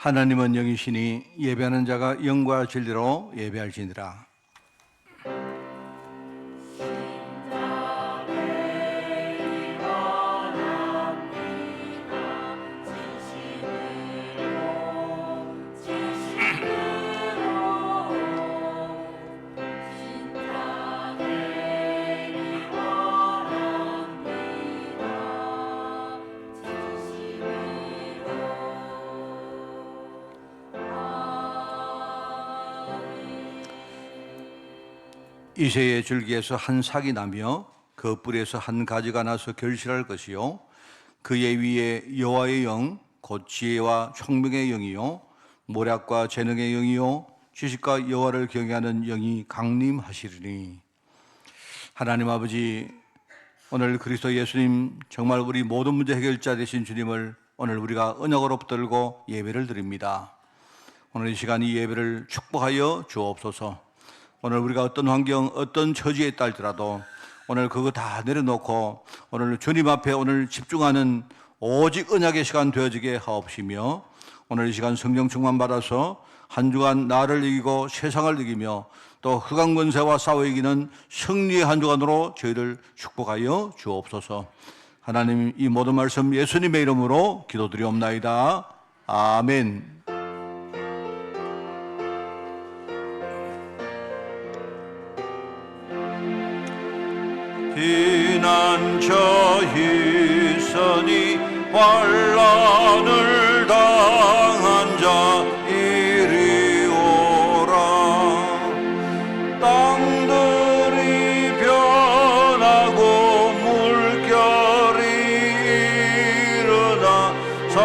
하나님은 영이시니 예배하는 자가 영과 진리로 예배할지니라. 이새의 줄기에서 한 삭이 나며 그 뿌리에서 한 가지가 나서 결실할 것이요 그의 위에 여호와의 영 곧 지혜와 총명의 영이요 모략과 재능의 영이요 지식과 여호와를 경외하는 영이 강림하시리니. 하나님 아버지, 오늘 그리스도 예수님 정말 우리 모든 문제 해결자 되신 주님을 오늘 우리가 언약으로 붙들고 예배를 드립니다. 오늘 이 시간 이 예배를 축복하여 주옵소서. 오늘 우리가 어떤 환경, 어떤 처지에 있다 할지라도 오늘 그거 다 내려놓고 오늘 주님 앞에 오늘 집중하는 오직 언약의 시간 되어지게 하옵시며, 오늘 이 시간 성령 충만 받아서 한 주간 나를 이기고 세상을 이기며 또 흑암 권세와 싸워 이기는 승리의 한 주간으로 저희를 축복하여 주옵소서. 하나님, 이 모든 말씀 예수님의 이름으로 기도드리옵나이다. 아멘. 피난처 있으니 환난을 당한 자 이리 오라. 땅들이 변하고 물결이 일어나 산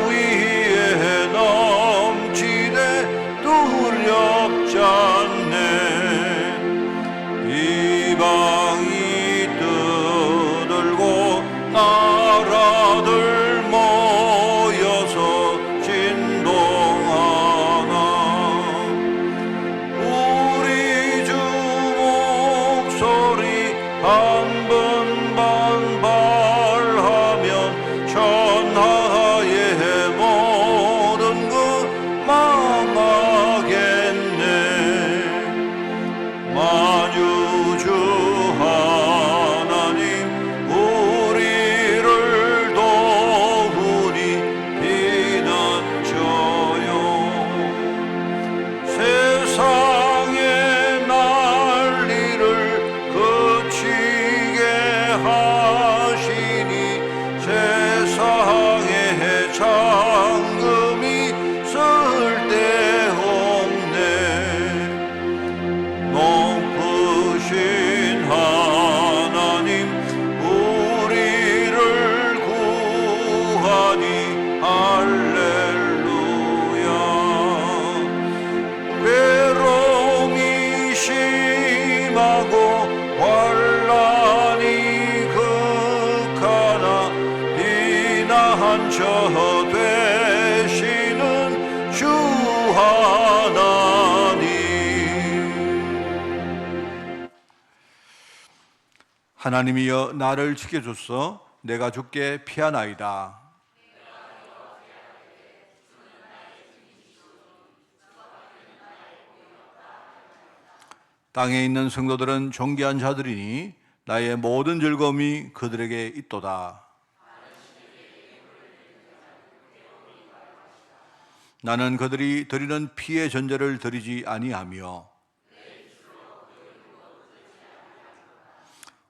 위에 넘치되 두렵지 않네. 이방이 나라들 모여서 진동하나. 우리 주 목소리 한 번 반발하면 천하의 모든 것 망하겠네. 만유주 되시는 주 하나님. 하나님이여 나를 지켜주소. 내가 주께 피하나이다. 땅에 있는 성도들은 존귀한 자들이니 나의 모든 즐거움이 그들에게 있도다. 나는 그들이 드리는 피의 전제를 드리지 아니하며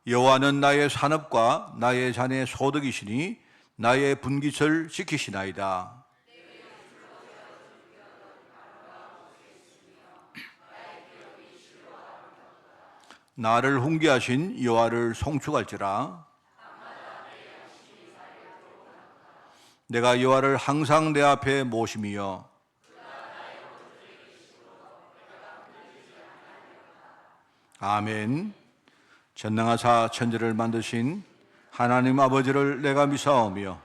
여호와는 나의 산업과 나의 잔의 소득이시니 나의 분깃을 지키시나이다. 나를 훈계하신 여호와를 송축할지라. 내가 여호와를 항상 내 앞에 모심이여 아멘. 전능하사 천지를 만드신 하나님 아버지를 내가 미사오며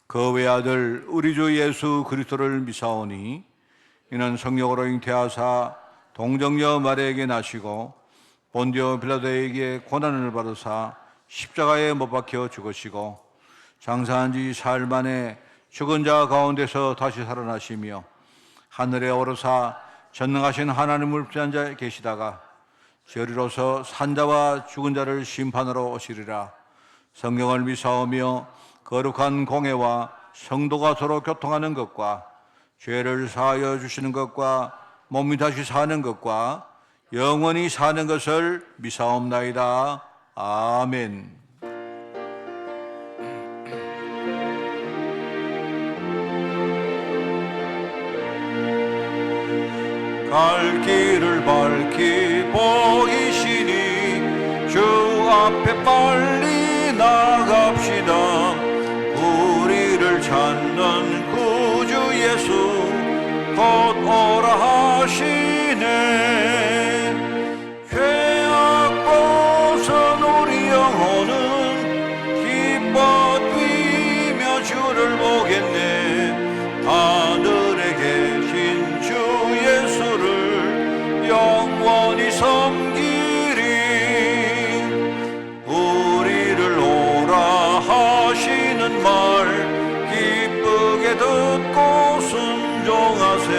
그 외아들 우리 주 예수 그리스도를 미사오니 이는 성령으로 잉태하사 동정녀 마리아에게 나시고 본디오 빌라도에게 고난을 받으사 십자가에 못 박혀 죽으시고 장사한 지 사흘 만에 죽은 자 가운데서 다시 살아나시며 하늘에 오르사 전능하신 하나님을 붙잡은 자에 계시다가 저리로서 산자와 죽은 자를 심판하러 오시리라. 성경을 미사오며 거룩한 공회와 성도가 서로 교통하는 것과 죄를 사하여 주시는 것과 몸이 다시 사는 것과 영원히 사는 것을 미사옵나이다. 아멘. 갈 길을 밝히 보이시니 주 앞에 빨리 나갑시다. 우리를 찾는 구주 예수 곧 오라 하시네. 죄악 벗은 우리 영혼은 기뻐 뛰며 주를 보겠네. 하늘에 계신 주 예수를 영원히 섬기리. 우리를 오라 하시는 말 기쁘게 듣고 순종하세.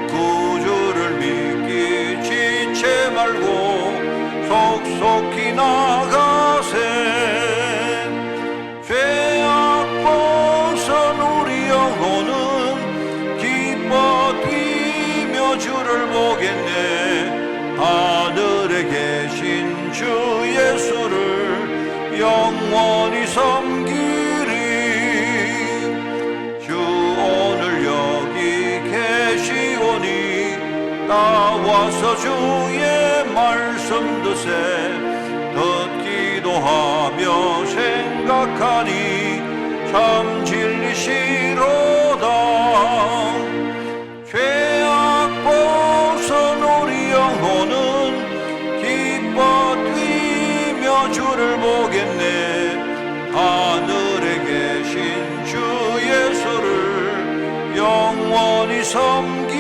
구주를 믿기 지체 말고 속속히 나가세. 죄악 벗은 우리 영혼은 기뻐 뛰며 주를 보겠네. 하늘에 계신 주 예수를 영원히 섬기리. 주 오늘 여기 계시오니 나와서 주의 말씀 드세. 듣기도 하며 생각하니 참 진리시로다. 죄악 벗은 우리 영혼은 기뻐 뛰며 주를 보겠네. 하늘에 계신 주 예수를 영원히 섬기리.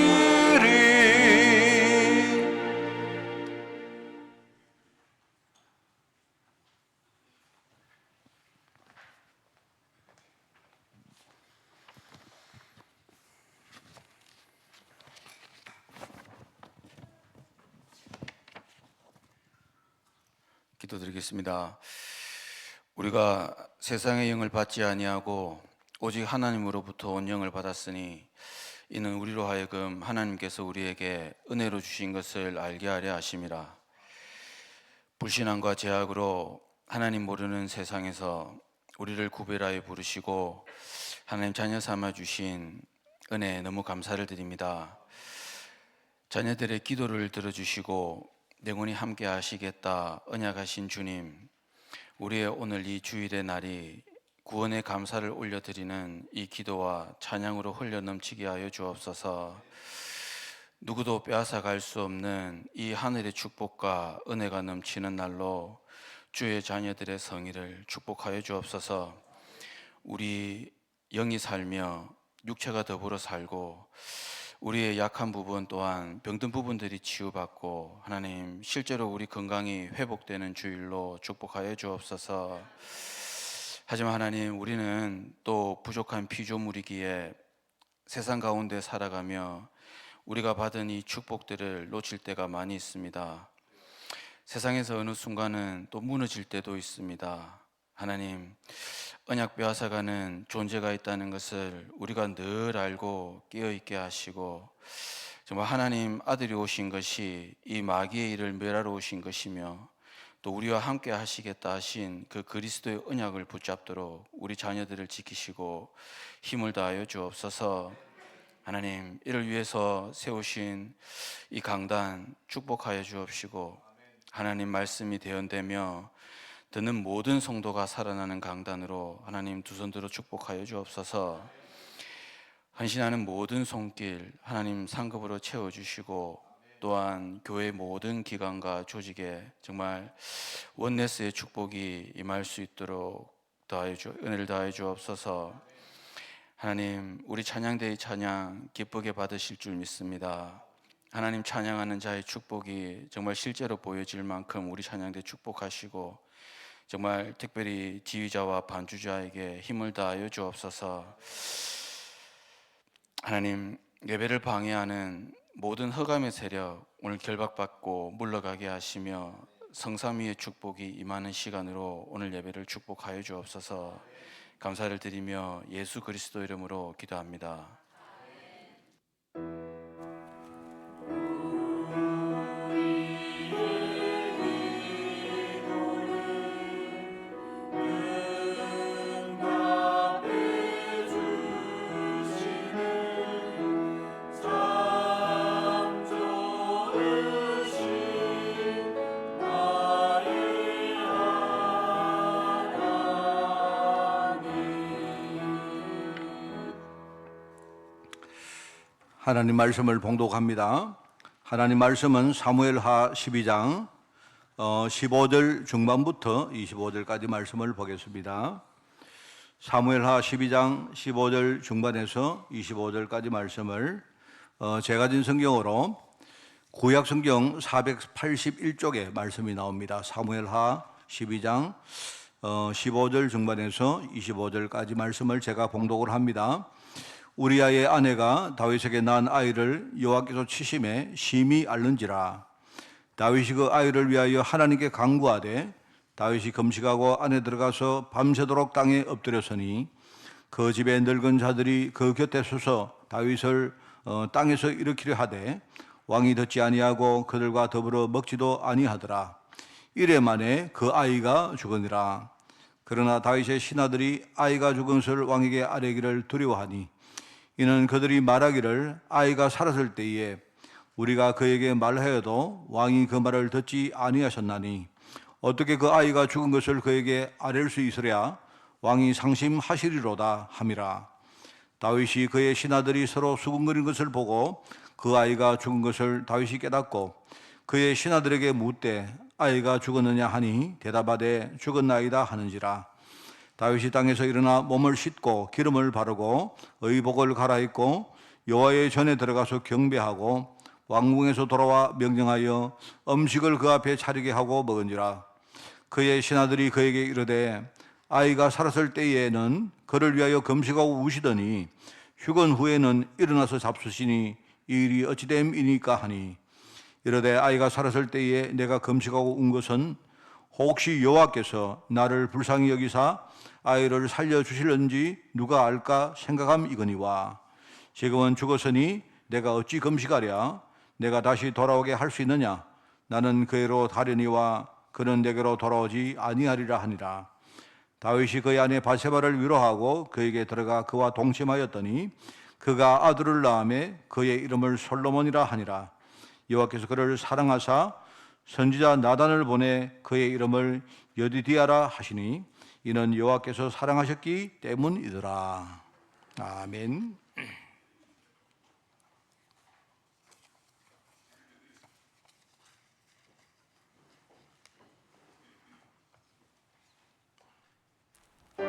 기도드리겠습니다. 우리가 세상의 영을 받지 아니하고 오직 하나님으로부터 온 영을 받았으니 이는 우리로 하여금 하나님께서 우리에게 은혜로 주신 것을 알게 하려 하심이라. 불신앙과 죄악으로 하나님 모르는 세상에서 우리를 구별하여 부르시고 하나님 자녀 삼아 주신 은혜에 너무 감사를 드립니다. 자녀들의 기도를 들어주시고 영원히 함께 하시겠다 언약하신 주님, 우리의 오늘 이 주일의 날이 구원의 감사를 올려드리는 이 기도와 찬양으로 흘려 넘치게 하여 주옵소서. 누구도 빼앗아갈 수 없는 이 하늘의 축복과 은혜가 넘치는 날로 주의 자녀들의 성의를 축복하여 주옵소서. 우리 영이 살며 육체가 더불어 살고 우리의 약한 부분 또한 병든 부분들이 치유받고 하나님 실제로 우리 건강이 회복되는 주일로 축복하여 주옵소서. 하지만 하나님, 우리는 또 부족한 피조물이기에 세상 가운데 살아가며 우리가 받은 이 축복들을 놓칠 때가 많이 있습니다. 세상에서 어느 순간은 또 무너질 때도 있습니다. 하나님, 언약 빼앗아가는 존재가 있다는 것을 우리가 늘 알고 깨어있게 하시고, 정말 하나님 아들이 오신 것이 이 마귀의 일을 멸하러 오신 것이며 또 우리와 함께 하시겠다 하신 그 그리스도의 언약을 붙잡도록 우리 자녀들을 지키시고 힘을 다하여 주옵소서. 하나님, 이를 위해서 세우신 이 강단 축복하여 주옵시고 하나님 말씀이 대언되며 듣는 모든 성도가 살아나는 강단으로 하나님 두 손 들어 축복하여 주옵소서. 헌신하는 모든 손길 하나님 상급으로 채워주시고 또한 교회 모든 기관과 조직에 정말 원네스의 축복이 임할 수 있도록 은혜를 다해 주옵소서. 하나님, 우리 찬양대의 찬양 기쁘게 받으실 줄 믿습니다. 하나님, 찬양하는 자의 축복이 정말 실제로 보여질 만큼 우리 찬양대 축복하시고 정말 특별히 지휘자와 반주자에게 힘을 다하여 주옵소서. 하나님, 예배를 방해하는 모든 흑암의 세력 오늘 결박받고 물러가게 하시며 성삼위의 축복이 임하는 시간으로 오늘 예배를 축복하여 주옵소서. 감사를 드리며 예수 그리스도 이름으로 기도합니다. 하나님 말씀을 봉독합니다. 하나님 말씀은 사무엘하 12장 15절 중반부터 25절까지 말씀을 보겠습니다. 사무엘하 12장 15절 중반에서 25절까지 말씀을 제가 진 성경으로 구약 성경 481쪽에 말씀이 나옵니다. 사무엘하 12장 15절 중반에서 25절까지 말씀을 제가 봉독을 합니다. 우리아의 아내가 다윗에게 낳은 아이를 여호와께서 치심에 심히 앓는지라. 다윗이 그 아이를 위하여 하나님께 간구하되 다윗이 금식하고 안에 들어가서 밤새도록 땅에 엎드렸으니 그 집의 늙은 자들이 그 곁에 서서 다윗을 땅에서 일으키려 하되 왕이 듣지 아니하고 그들과 더불어 먹지도 아니하더라. 이래 만에 그 아이가 죽으니라. 그러나 다윗의 신하들이 아이가 죽은 것을 왕에게 아뢰기를 두려워하니 이는 그들이 말하기를 아이가 살았을 때에 우리가 그에게 말하여도 왕이 그 말을 듣지 아니하셨나니 어떻게 그 아이가 죽은 것을 그에게 아뢰일 수 있으랴 왕이 상심하시리로다 함이라. 다윗이 그의 신하들이 서로 수군거리는 것을 보고 그 아이가 죽은 것을 다윗이 깨닫고 그의 신하들에게 묻되 아이가 죽었느냐 하니 대답하되 죽었나이다 하는지라. 다윗이 땅에서 일어나 몸을 씻고 기름을 바르고 의복을 갈아입고 여호와의 전에 들어가서 경배하고 왕궁에서 돌아와 명령하여 음식을 그 앞에 차리게 하고 먹은지라. 그의 신하들이 그에게 이르되 아이가 살았을 때에는 그를 위하여 금식하고 우시더니 휴건 후에는 일어나서 잡수시니 이 일이 어찌됨이니까 하니 이르되 아이가 살았을 때에 내가 금식하고 운 것은 혹시 여호와께서 나를 불쌍히 여기사 아이를 살려주실는지 누가 알까 생각함이거니와 지금은 죽었으니 내가 어찌 금식하랴. 내가 다시 돌아오게 할 수 있느냐. 나는 그에로 가려니와 그는 내게로 돌아오지 아니하리라 하니라. 다윗이 그의 아내 바세바를 위로하고 그에게 들어가 그와 동침하였더니 그가 아들을 낳음에 그의 이름을 솔로몬이라 하니라. 여호와께서 그를 사랑하사 선지자 나단을 보내 그의 이름을 여디디아라 하시니 이는 여호와께서 사랑하셨기 때문이더라. 아멘. 야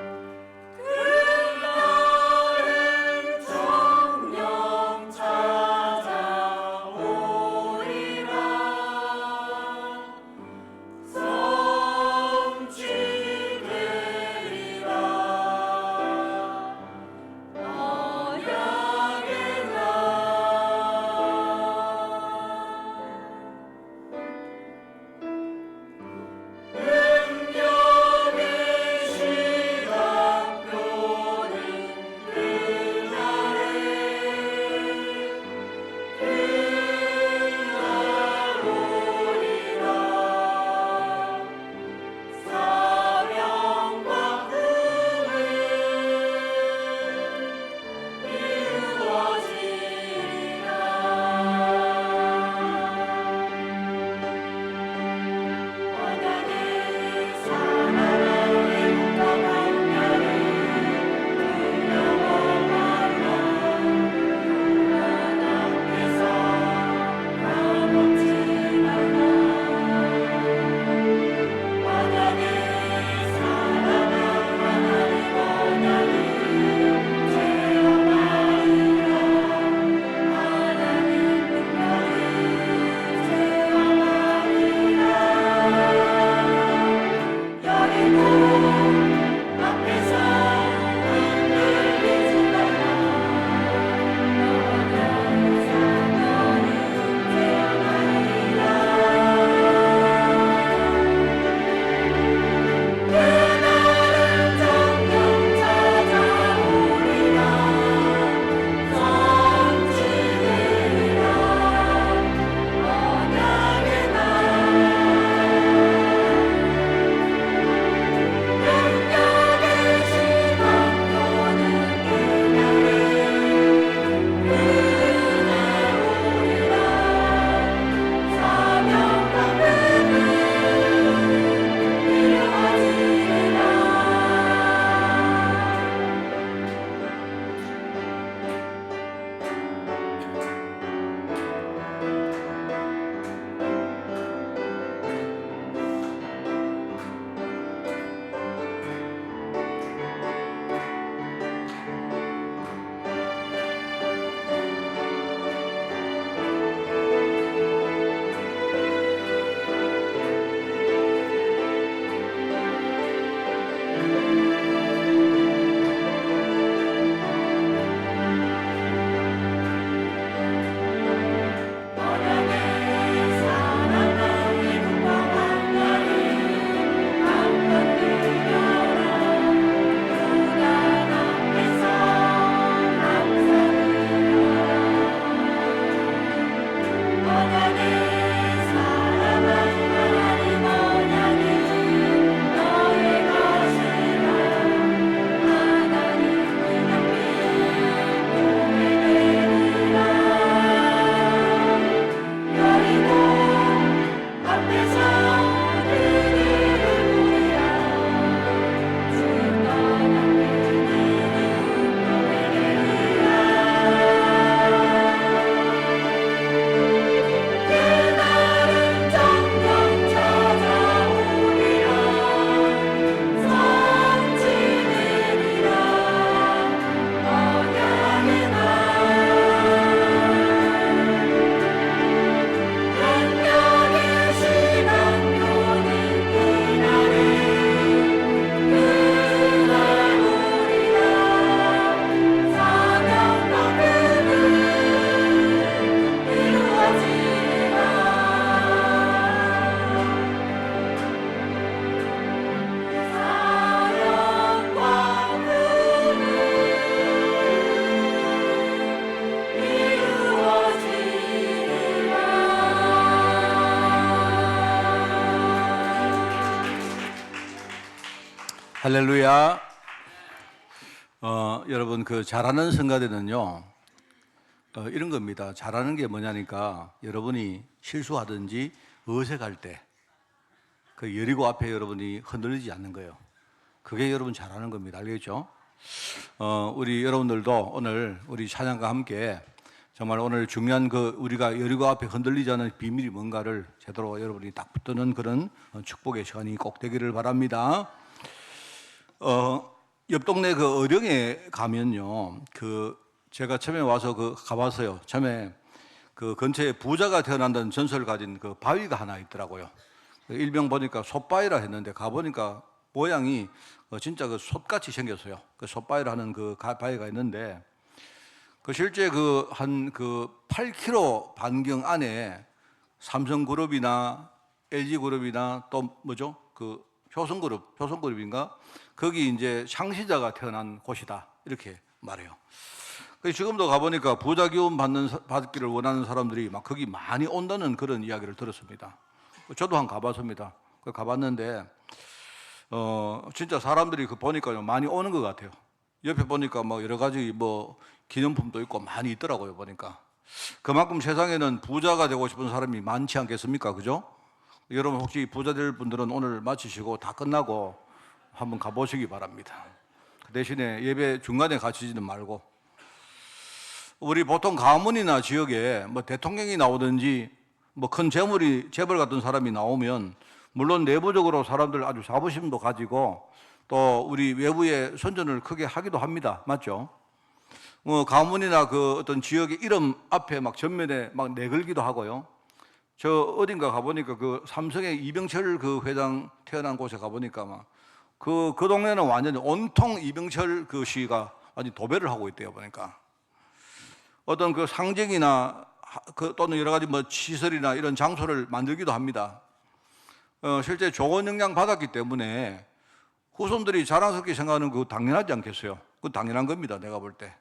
할렐루야. 여러분 그 잘하는 성가대는요 이런 겁니다. 잘하는 게 뭐냐니까 여러분이 실수하든지 어색할 때 그 여리고 앞에 여러분이 흔들리지 않는 거예요. 그게 여러분 잘하는 겁니다. 알겠죠? 우리 여러분들도 오늘 우리 찬양과 함께 정말 오늘 중요한 그 우리가 여리고 앞에 흔들리지 않는 비밀이 뭔가를 제대로 여러분이 딱 붙드는 그런 축복의 시간이 꼭 되기를 바랍니다. 옆 동네 그 어령에 가면요, 그 제가 처음에 와서 그 가봤어요. 처음에 그 근처에 부자가 태어난다는 전설을 가진 그 바위가 하나 있더라고요. 일명 보니까 솥바위라 했는데 가보니까 모양이 진짜 그 솥같이 생겼어요. 그 솥바위라 하는 그 바위가 있는데 그 실제 그 한 그 8km 반경 안에 삼성그룹이나 LG그룹이나 또 뭐죠? 그 효성그룹인가? 거기 이제 창시자가 태어난 곳이다. 이렇게 말해요. 지금도 가보니까 부자 기운 받기를 원하는 사람들이 막 거기 많이 온다는 그런 이야기를 들었습니다. 저도 한 가봤습니다. 가봤는데, 진짜 사람들이 그 보니까 많이 오는 것 같아요. 옆에 보니까 뭐 여러 가지 뭐 기념품도 있고 많이 있더라고요, 보니까. 그만큼 세상에는 부자가 되고 싶은 사람이 많지 않겠습니까? 그죠? 여러분 혹시 부자 될 분들은 오늘 마치시고 다 끝나고 한번 가보시기 바랍니다. 그 대신에 예배 중간에 가시지는 말고. 우리 보통 가문이나 지역에 뭐 대통령이 나오든지 뭐 큰 재벌 같은 사람이 나오면 물론 내부적으로 사람들 아주 자부심도 가지고 또 우리 외부에 선전을 크게 하기도 합니다. 맞죠? 가문이나 그 어떤 지역의 이름 앞에 막 전면에 막 내걸기도 하고요. 저 어딘가 가보니까 그 삼성의 이병철 그 회장 태어난 곳에 가보니까 막 그 동네는 완전히 온통 이병철 그 시가 완전 도배를 하고 있대요. 보니까 어떤 그 상징이나 또는 여러 가지 뭐 시설이나 이런 장소를 만들기도 합니다. 실제 좋은 영향 받았기 때문에 후손들이 자랑스럽게 생각하는 그 당연하지 않겠어요? 그 당연한 겁니다. 내가 볼 때.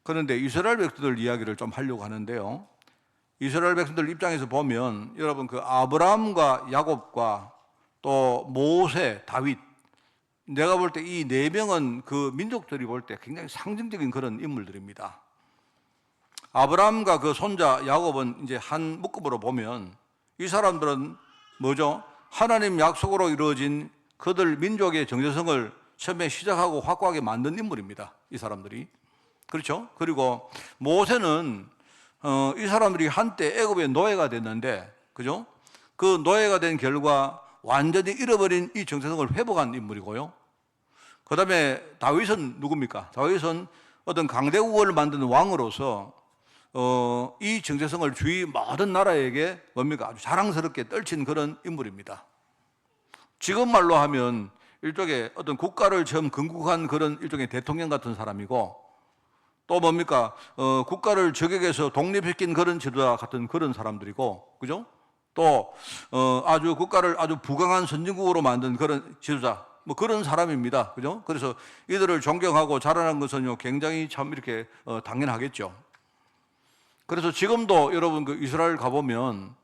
그런데 이스라엘 백성들 이야기를 좀 하려고 하는데요. 이스라엘 백성들 입장에서 보면 여러분 그 아브라함과 야곱과 또 모세, 다윗, 내가 볼 때 이 네 명은 그 민족들이 볼 때 굉장히 상징적인 그런 인물들입니다. 아브라함과 그 손자 야곱은 이제 한 묶음으로 보면 이 사람들은 뭐죠? 하나님 약속으로 이루어진 그들 민족의 정체성을 처음에 시작하고 확고하게 만든 인물입니다. 이 사람들이. 그렇죠? 그리고 모세는 이 사람들이 한때 애굽의 노예가 됐는데, 그죠? 그 노예가 된 결과 완전히 잃어버린 이 정체성을 회복한 인물이고요. 그 다음에 다윗은 누굽니까? 다윗은 어떤 강대국을 만드는 왕으로서 이 정체성을 주위 모든 나라에게 뭡니까? 아주 자랑스럽게 떨친 그런 인물입니다. 지금 말로 하면 일종의 어떤 국가를 처음 건국한 그런 일종의 대통령 같은 사람이고, 또 뭡니까? 국가를 적에게서 독립시킨 그런 지도자 같은 그런 사람들이고, 그죠? 또 아주 국가를 아주 부강한 선진국으로 만든 그런 지도자, 뭐 그런 사람입니다. 그죠? 그래서 이들을 존경하고 자라는 것은요 굉장히 참 이렇게 당연하겠죠. 그래서 지금도 여러분 그 이스라엘 가보면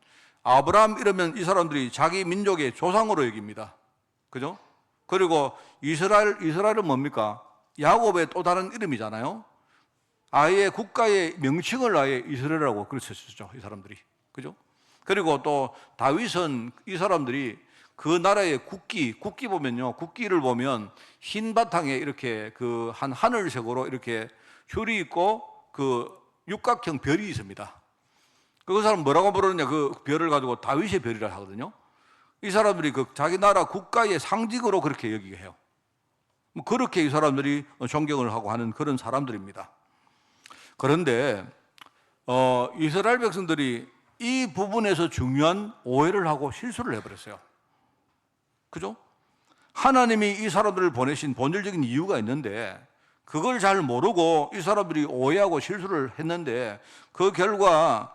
아브라함 이러면 이 사람들이 자기 민족의 조상으로 여깁니다. 그죠? 그리고 이스라엘은 뭡니까? 야곱의 또 다른 이름이잖아요. 아예 국가의 명칭을 아예 이스라엘이라고 그랬었죠. 이 사람들이. 그죠? 그리고 또 다윗은 이 사람들이 그 나라의 국기 보면요. 국기를 보면 흰 바탕에 이렇게 그 한 하늘색으로 이렇게 흉이 있고 그 육각형 별이 있습니다. 그 사람 뭐라고 부르느냐? 그 별을 가지고 다윗의 별이라 하거든요. 이 사람들이 그 자기 나라 국가의 상징으로 그렇게 여기게 해요. 뭐 그렇게 이 사람들이 존경을 하고 하는 그런 사람들입니다. 그런데 이스라엘 백성들이 이 부분에서 중요한 오해를 하고 실수를 해버렸어요. 그죠? 하나님이 이 사람들을 보내신 본질적인 이유가 있는데 그걸 잘 모르고 이 사람들이 오해하고 실수를 했는데 그 결과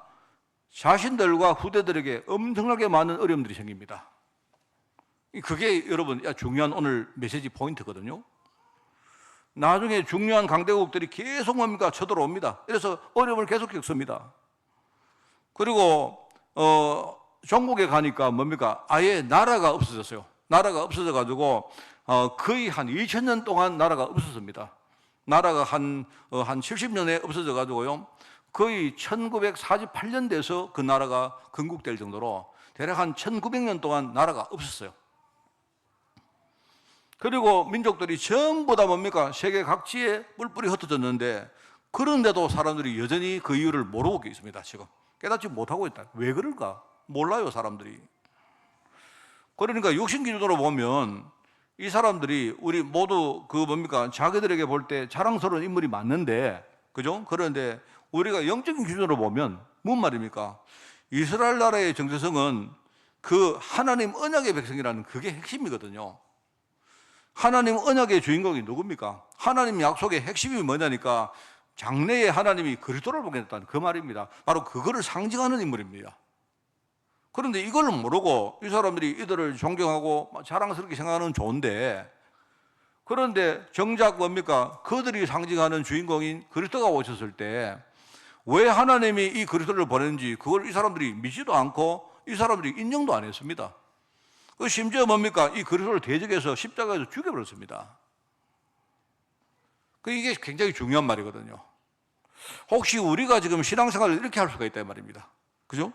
자신들과 후대들에게 엄청나게 많은 어려움들이 생깁니다. 그게 여러분 중요한 오늘 메시지 포인트거든요. 나중에 중요한 강대국들이 계속 뭡니까? 쳐들어옵니다. 그래서 어려움을 계속 겪습니다. 그리고 종국에 가니까 뭡니까? 아예 나라가 없어졌어요. 나라가 없어져 가지고 거의 한 2000년 동안 나라가 없었습니다. 나라가 한 70년에 없어져 가지고요. 거의 1948년 돼서 그 나라가 건국될 정도로 대략 한 1900년 동안 나라가 없었어요. 그리고 민족들이 전부 다 뭡니까? 세계 각지에 뿔뿔이 흩어졌는데 그런데도 사람들이 여전히 그 이유를 모르고 있습니다. 지금 깨닫지 못하고 있다. 왜 그럴까? 몰라요, 사람들이. 그러니까 육신 기준으로 보면 이 사람들이 우리 모두 그 뭡니까? 자기들에게 볼 때 자랑스러운 인물이 맞는데, 그죠? 그런데 우리가 영적인 기준으로 보면 뭔 말입니까? 이스라엘 나라의 정체성은 그 하나님 언약의 백성이라는 그게 핵심이거든요. 하나님 언약의 주인공이 누굽니까? 하나님 약속의 핵심이 뭐냐니까 장래에 하나님이 그리스도를 보겠다는 그 말입니다. 바로 그거를 상징하는 인물입니다. 그런데 이걸 모르고 이 사람들이 이들을 존경하고 자랑스럽게 생각하는 좋은데, 그런데 정작 뭡니까? 그들이 상징하는 주인공인 그리스도가 오셨을 때 왜 하나님이 이 그리스도를 보냈는지 그걸 이 사람들이 믿지도 않고 이 사람들이 인정도 안 했습니다. 그 심지어 뭡니까? 이 그리스도를 대적해서 십자가에서 죽여버렸습니다. 이게 굉장히 중요한 말이거든요. 혹시 우리가 지금 신앙생활을 이렇게 할 수가 있다 말입니다. 그죠?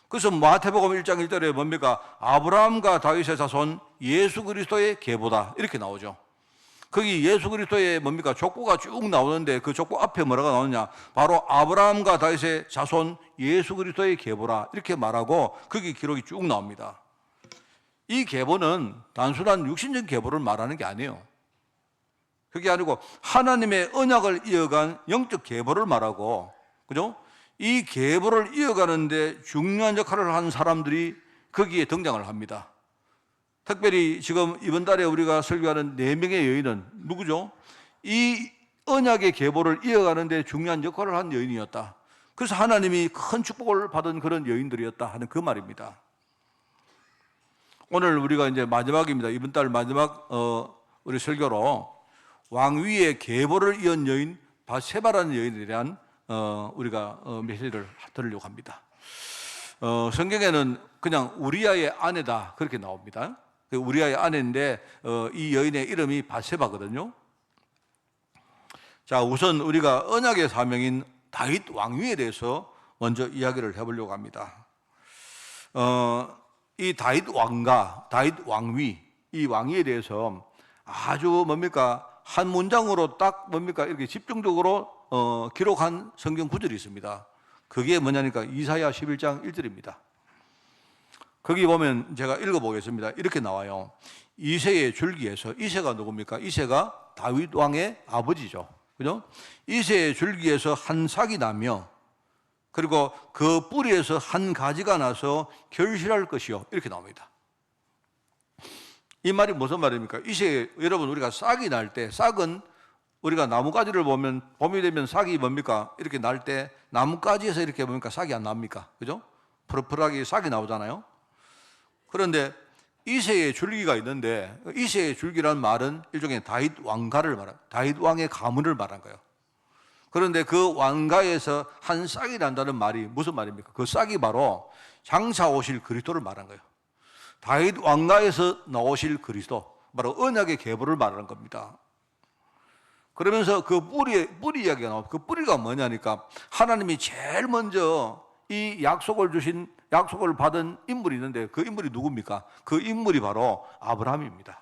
그래서 마태복음 1장 1절에 뭡니까? 아브라함과 다윗의 자손 예수 그리스도의 계보다 이렇게 나오죠. 거기 예수 그리스도의 뭡니까? 족보가 쭉 나오는데 그 족보 앞에 뭐라고 나오느냐? 바로 아브라함과 다윗의 자손 예수 그리스도의 계보라 이렇게 말하고 거기 기록이 쭉 나옵니다. 이 계보는 단순한 육신적 계보를 말하는 게 아니에요. 그게 아니고 하나님의 언약을 이어간 영적 계보를 말하고, 그죠? 이 계보를 이어가는데 중요한 역할을 한 사람들이 거기에 등장을 합니다. 특별히 지금 이번 달에 우리가 설교하는 4명의 여인은 누구죠? 이 언약의 계보를 이어가는데 중요한 역할을 한 여인이었다. 그래서 하나님이 큰 축복을 받은 그런 여인들이었다 하는 그 말입니다. 오늘 우리가 이제 마지막입니다. 이번 달 마지막 우리 설교로 왕위의 계보를 이은 여인 바세바라는 여인에 대한 우리가 메시지를 들으려고 합니다. 성경에는 그냥 우리아의 아내다 그렇게 나옵니다. 우리아의 아내인데 이 여인의 이름이 바세바거든요. 자, 우선 우리가 언약의 사명인 다윗 왕위에 대해서 먼저 이야기를 해보려고 합니다. 이 다윗 왕가, 다윗 왕위, 이 왕위에 대해서 아주 뭡니까? 한 문장으로 딱 뭡니까? 이렇게 집중적으로 기록한 성경 구절이 있습니다. 그게 뭐냐니까 이사야 11장 1절입니다. 거기 보면 제가 읽어보겠습니다. 이렇게 나와요. 이새의 줄기에서, 이새가 누굽니까? 이새가 다윗 왕의 아버지죠. 그죠? 이새의 줄기에서 한 삭이 나며 그리고 그 뿌리에서 한 가지가 나서 결실할 것이요. 이렇게 나옵니다. 이 말이 무슨 말입니까? 이새 여러분 우리가 싹이 날 때, 싹은 우리가 나뭇가지를 보면 봄이 되면 싹이 뭡니까? 이렇게 날 때 나뭇가지에서 이렇게 보니까 싹이 안 납니까? 그죠? 푸릇푸릇하게 싹이 나오잖아요. 그런데 이새의 줄기가 있는데 이새의 줄기라는 말은 일종의 다윗 왕가를 말합니다. 다윗 왕의 가문을 말한 거예요. 그런데 그 왕가에서 한 싹이 난다는 말이 무슨 말입니까? 그 싹이 바로 장차 오실 그리스도를 말한 거예요. 다윗 왕가에서 나오실 그리스도, 바로 언약의 계보를 말하는 겁니다. 그러면서 그 뿌리 이야기가 나오고, 그 뿌리가 뭐냐니까 하나님이 제일 먼저 이 약속을 받은 인물이 있는데 그 인물이 누굽니까? 그 인물이 바로 아브라함입니다.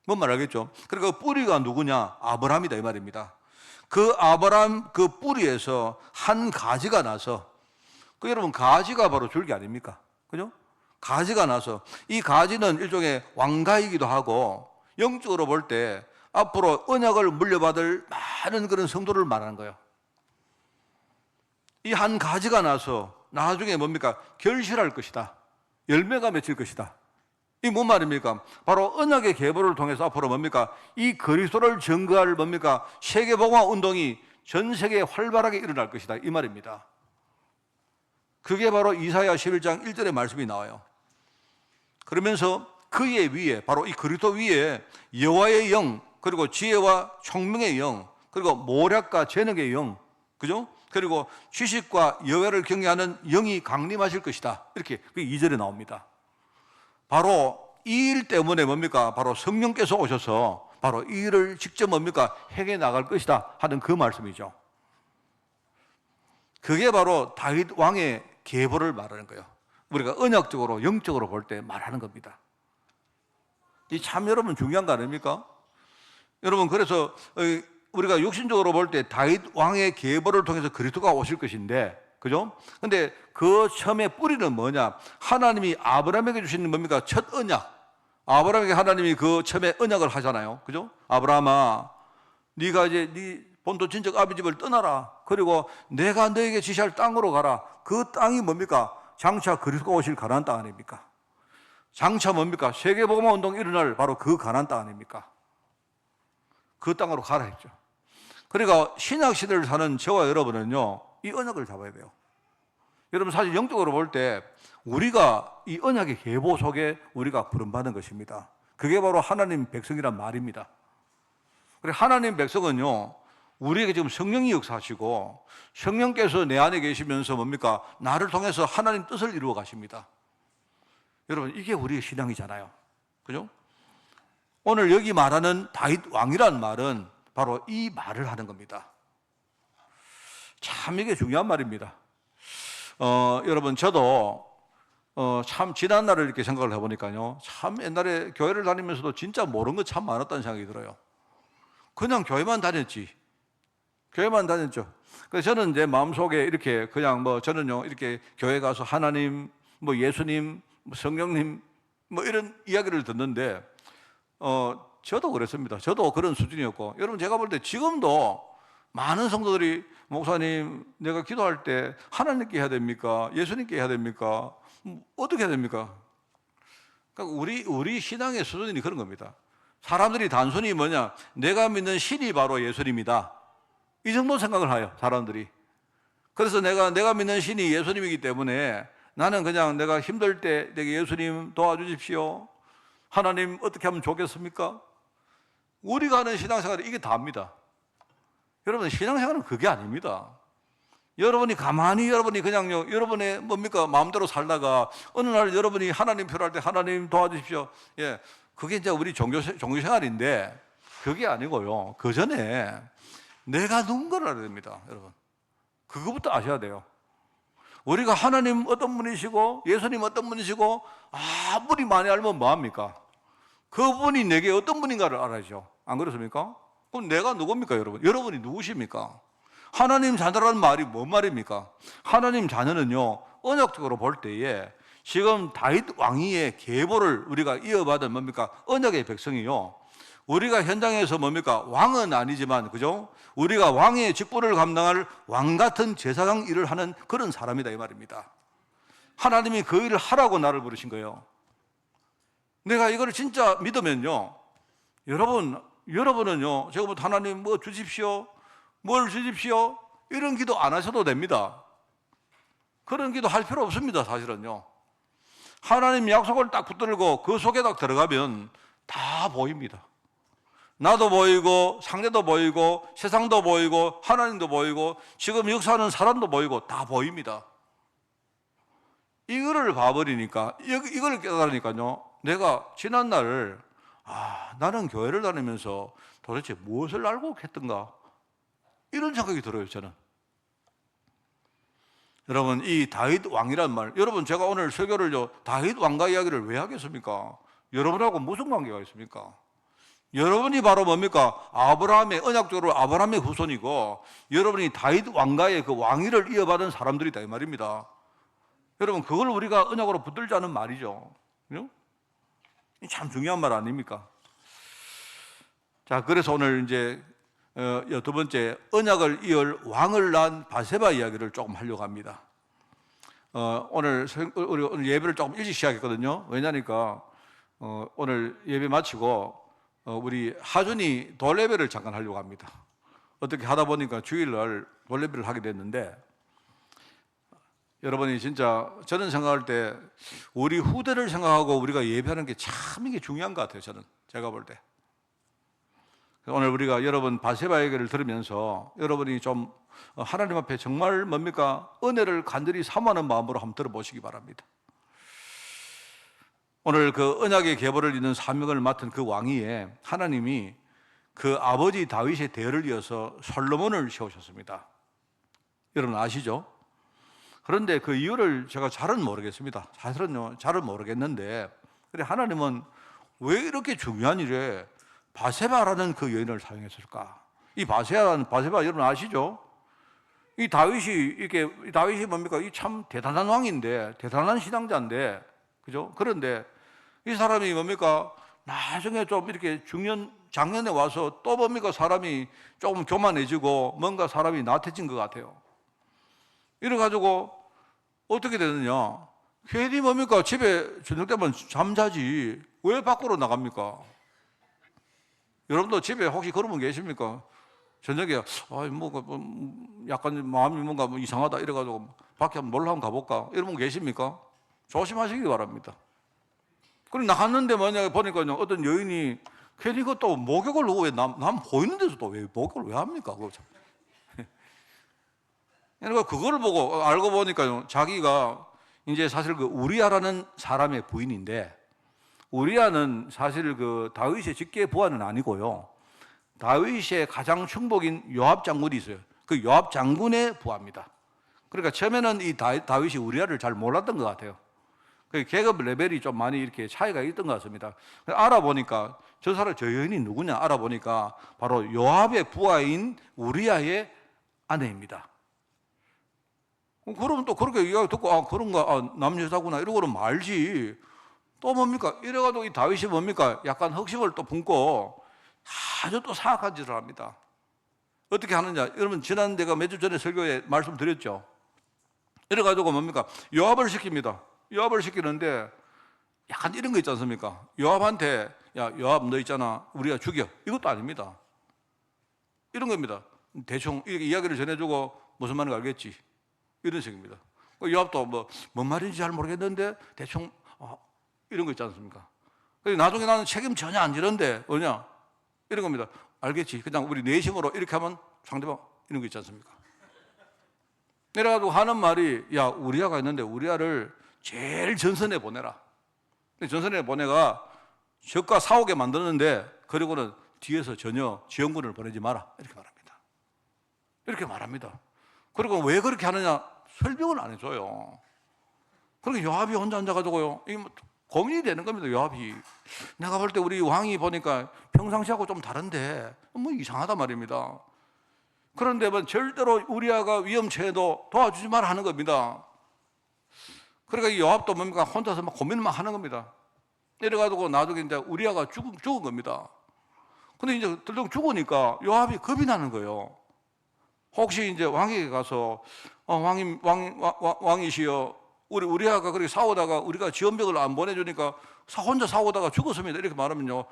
뭔 말 알겠죠? 그러니까 뿌리가 누구냐? 아브라함이다 이 말입니다. 그 아브라함 그 뿌리에서 한 가지가 나서, 그 여러분 가지가 바로 줄기 아닙니까? 그죠? 가지가 나서 이 가지는 일종의 왕가이기도 하고 영적으로 볼 때 앞으로 언약을 물려받을 많은 그런 성도를 말하는 거예요. 이 한 가지가 나서 나중에 뭡니까? 결실할 것이다. 열매가 맺힐 것이다. 이 뭔 말입니까? 바로 언약의 계보를 통해서 앞으로 뭡니까? 이 그리스도를 증거할 뭡니까? 세계복음화 운동이 전 세계에 활발하게 일어날 것이다. 이 말입니다. 그게 바로 이사야 11장 1절의 말씀이 나와요. 그러면서 그의 위에, 바로 이 그리스도 위에 여호와의 영, 그리고 지혜와 총명의 영, 그리고 모략과 재능의 영, 그죠? 그리고 지식과 여호와를 경외하는 영이 강림하실 것이다. 이렇게 2절에 나옵니다. 바로 이 일 때문에 뭡니까? 바로 성령께서 오셔서 바로 이 일을 직접 뭡니까? 행해 나갈 것이다 하는 그 말씀이죠. 그게 바로 다윗 왕의 계보를 말하는 거예요. 우리가 언약적으로 영적으로 볼 때 말하는 겁니다. 이 참 여러분 중요한 거 아닙니까? 여러분 그래서 우리가 육신적으로 볼 때 다윗 왕의 계보를 통해서 그리스도가 오실 것인데, 그죠? 근데 그 처음에 뿌리는 뭐냐? 하나님이 아브라함에게 주시는 뭡니까? 첫 언약. 아브라함에게 하나님이 그 처음에 언약을 하잖아요. 그죠? 아브라함아, 네가 이제 네 본토 친척 아비 집을 떠나라. 그리고 내가 너에게 지시할 땅으로 가라. 그 땅이 뭡니까? 장차 그리스도가 오실 가나안 땅 아닙니까? 장차 뭡니까? 세계복음화 운동이 일어날 바로 그 가나안 땅 아닙니까? 그 땅으로 가라 했죠. 그러니까 신약 시대를 사는 저와 여러분은요, 이 언약을 잡아야 돼요. 여러분 사실 영적으로 볼 때 우리가 이 언약의 계보 속에 우리가 부름받은 것입니다. 그게 바로 하나님 백성이란 말입니다. 그래 하나님 백성은요, 우리에게 지금 성령이 역사하시고 성령께서 내 안에 계시면서 뭡니까? 나를 통해서 하나님 뜻을 이루어 가십니다. 여러분 이게 우리의 신앙이잖아요. 그죠? 오늘 여기 말하는 다윗 왕이란 말은 바로 이 말을 하는 겁니다. 참 이게 중요한 말입니다. 여러분 저도 참 지난 날을 이렇게 생각을 해보니까요, 참 옛날에 교회를 다니면서도 진짜 모르는 거 참 많았다는 생각이 들어요. 그냥 교회만 다녔지. 교회만 다녔죠. 그래서 저는 제 마음속에 이렇게 그냥 저는요 이렇게 교회 가서 하나님, 예수님, 성령님 이런 이야기를 듣는데 저도 그랬습니다. 저도 그런 수준이었고, 여러분 제가 볼 때 지금도 많은 성도들이 목사님 내가 기도할 때 하나님께 해야 됩니까? 예수님께 해야 됩니까? 어떻게 해야 됩니까? 그러니까 우리 신앙의 수준이 그런 겁니다. 사람들이 단순히 내가 믿는 신이 바로 예수님이다, 이 정도 생각을 해요 사람들이. 그래서 내가 믿는 신이 예수님이기 때문에 나는 그냥 내가 힘들 때 내게 예수님 도와주십시오, 하나님 어떻게 하면 좋겠습니까? 우리가 하는 신앙생활이 이게 다입니다. 여러분 신앙생활은 그게 아닙니다. 여러분이 가만히 그냥요 여러분의 마음대로 살다가 어느 날 여러분이 하나님 필요할 때 하나님 도와주십시오, 예, 그게 이제 우리 종교생활인데 그게 아니고요, 그 전에 내가 누군가를 알아야 됩니다. 여러분 그거부터 아셔야 돼요. 우리가 하나님 어떤 분이시고 예수님 어떤 분이시고 아무리 많이 알면 뭐합니까? 그분이 내게 어떤 분인가를 알아야죠. 안 그렇습니까? 그럼 내가 누굽니까 여러분? 여러분이 누구십니까? 하나님 자녀라는 말이 뭔 말입니까? 하나님 자녀는요 언약적으로 볼 때에 지금 다윗 왕위의 계보를 우리가 이어받은 언약의 백성이요, 우리가 현장에서 왕은 아니지만, 그죠? 우리가 왕의 직분을 감당할 왕 같은 제사장 일을 하는 그런 사람이다 이 말입니다. 하나님이 그 일을 하라고 나를 부르신 거예요. 내가 이걸 진짜 믿으면요, 여러분은요 제가부터 하나님 주십시오, 뭘 주십시오, 이런 기도 안 하셔도 됩니다. 그런 기도 할 필요 없습니다. 사실은요 하나님 약속을 딱 붙들고 그 속에 딱 들어가면 다 보입니다. 나도 보이고 상대도 보이고 세상도 보이고 하나님도 보이고 지금 역사하는 사람도 보이고 다 보입니다. 이거를 봐버리니까, 이걸 깨달으니까요, 내가 지난날 나는 교회를 다니면서 도대체 무엇을 알고 했던가, 이런 생각이 들어요 저는. 여러분 이 다윗 왕이란 말, 여러분 제가 오늘 설교를요 다윗 왕과 이야기를 왜 하겠습니까? 여러분하고 무슨 관계가 있습니까? 여러분이 바로 아브라함의 언약적으로 아브라함의 후손이고 여러분이 다윗 왕가의 그 왕위를 이어받은 사람들이다 이 말입니다. 여러분 그걸 우리가 언약으로 붙들자는 말이죠. 참 중요한 말 아닙니까? 자, 그래서 오늘 이제 두 번째 언약을 이을 왕을 낳은 바세바 이야기를 조금 하려고 합니다. 오늘 예배를 조금 일찍 시작했거든요. 왜냐니까 오늘 예배 마치고 우리 하준이 돌예배를 잠깐 하려고 합니다. 어떻게 하다 보니까 주일날 돌예배를 하게 됐는데, 여러분이 진짜 저는 생각할 때 우리 후대를 생각하고 우리가 예배하는 게 참 이게 중요한 것 같아요. 제가 볼 때 오늘 우리가 여러분 바세바 얘기를 들으면서 여러분이 좀 하나님 앞에 정말 은혜를 간절히 사모하는 마음으로 한번 들어보시기 바랍니다. 오늘 그 언약의 계보를 잇는 사명을 맡은 그 왕위에 하나님이 그 아버지 다윗의 대를 이어서 솔로몬을 세우셨습니다. 여러분 아시죠? 그런데 그 이유를 제가 잘은 모르겠습니다. 사실은요, 잘은 모르겠는데, 그래 하나님은 왜 이렇게 중요한 일에 바세바라는 그 여인을 사용했을까? 이 바세바 여러분 아시죠? 이 다윗이 뭡니까? 이 참 대단한 왕인데, 대단한 신앙자인데, 그죠? 그런데 이 사람이 뭡니까? 나중에 좀 이렇게 장년에 와서 또 뭡니까? 사람이 조금 교만해지고 뭔가 사람이 나태해진 것 같아요. 이래가지고 어떻게 되느냐? 괜히 뭡니까? 집에 저녁 때면 잠자지. 왜 밖으로 나갑니까? 여러분도 집에 혹시 그런 분 계십니까? 저녁에 약간 마음이 뭔가 이상하다 이래가지고 밖에 한번 놀러 한번 가볼까? 이런 분 계십니까? 조심하시기 바랍니다. 그리고 나갔는데 만약에 보니까요, 어떤 여인이 괜히 그것도 목욕을 왜 남 보이는 데서 또 왜 목욕을 왜 합니까? 그거 참. 그러니까 그걸 보고 알고 보니까요, 자기가 이제 사실 그 우리아라는 사람의 부인인데, 우리아는 사실 그 다윗의 직계 부하는 아니고요, 다윗의 가장 충복인 요압 장군이 있어요. 그 요압 장군의 부하입니다. 그러니까 처음에는 이 다윗이 우리아를 잘 몰랐던 것 같아요. 그 계급 레벨이 좀 많이 이렇게 차이가 있던 것 같습니다. 알아보니까 저 여인이 누구냐 알아보니까 바로 요압의 부하인 우리아의 아내입니다. 그러면 또 그렇게 이야기 듣고 그런가 남여자구나 이러고는 말지. 또 뭡니까? 이래가지고 이 다윗이 뭡니까? 약간 흑심을 또 품고 아주 또 사악한 짓을 합니다. 어떻게 하느냐? 여러분 지난 내가 몇 주 전에 설교에 말씀드렸죠. 이래가지고 뭡니까? 요압을 시킵니다. 요압을 시키는데 약간 이런 거 있지 않습니까? 요압한테 야 요압 너 있잖아 우리가 죽여. 이것도 아닙니다. 이런 겁니다. 대충 이렇게 이야기를 전해주고 무슨 말인지 알겠지? 이런 식입니다. 요압도 뭔 말인지 잘 모르겠는데 대충 이런 거 있지 않습니까? 나중에 나는 책임 전혀 안 지는데 뭐냐? 이런 겁니다. 알겠지? 그냥 우리 내심으로 이렇게 하면 상대방 이런 거 있지 않습니까? 내려가지고 하는 말이 야 우리아가 있는데 우리아를 제일 전선에 보내라. 전선에 보내가 적과 싸우게 만드는데 그리고는 뒤에서 전혀 지원군을 보내지 마라 이렇게 말합니다. 이렇게 말합니다. 그리고 왜 그렇게 하느냐 설명을 안 해줘요. 그러니까 요압이 혼자 앉아가지고요 이게 고민이 되는 겁니다. 요압이 내가 볼 때 우리 왕이 보니까 평상시하고 좀 다른데 이상하단 말입니다. 그런데 절대로 우리아가 위험처에도 도와주지 마라 하는 겁니다. 그러니까 이 요압도 뭡니까 혼자서 막 고민만 하는 겁니다. 이래가지고 나중에 이제 우리아가 죽은 겁니다. 근데 이제 들썩 죽으니까 요압이 겁이 나는 거예요. 혹시 이제 왕에게 가서 왕이시여 우리아가 그렇게 싸우다가 우리가 지원병을 안 보내주니까 혼자 싸우다가 죽었습니다 이렇게 말하면요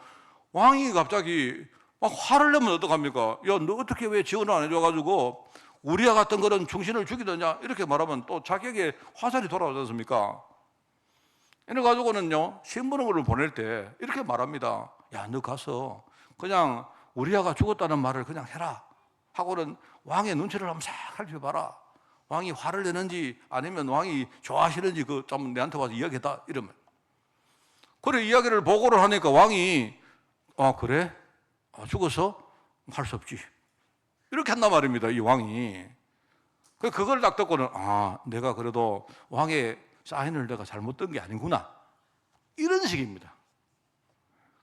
왕이 갑자기 막 화를 내면 어떡합니까? 야 너 어떻게 왜 지원을 안 해줘가지고 우리아 같은 그런 충신을 죽이더냐 이렇게 말하면 또 자격에 화살이 돌아오지 않습니까? 이래가지고는요 신부름을 보낼 때 이렇게 말합니다. 야 너 가서 그냥 우리아가 죽었다는 말을 그냥 해라 하고는 왕의 눈치를 한번 싹 살펴봐라. 왕이 화를 내는지 아니면 왕이 좋아하시는지 그 좀 내한테 와서 이야기해다 이러면 그래 이야기를 보고를 하니까 왕이 그래? 죽어서? 할 수 없지 이렇게 한단 말입니다. 이 왕이 그걸 딱 듣고는 내가 그래도 왕의 사인을 내가 잘못 든 게 아니구나 이런 식입니다.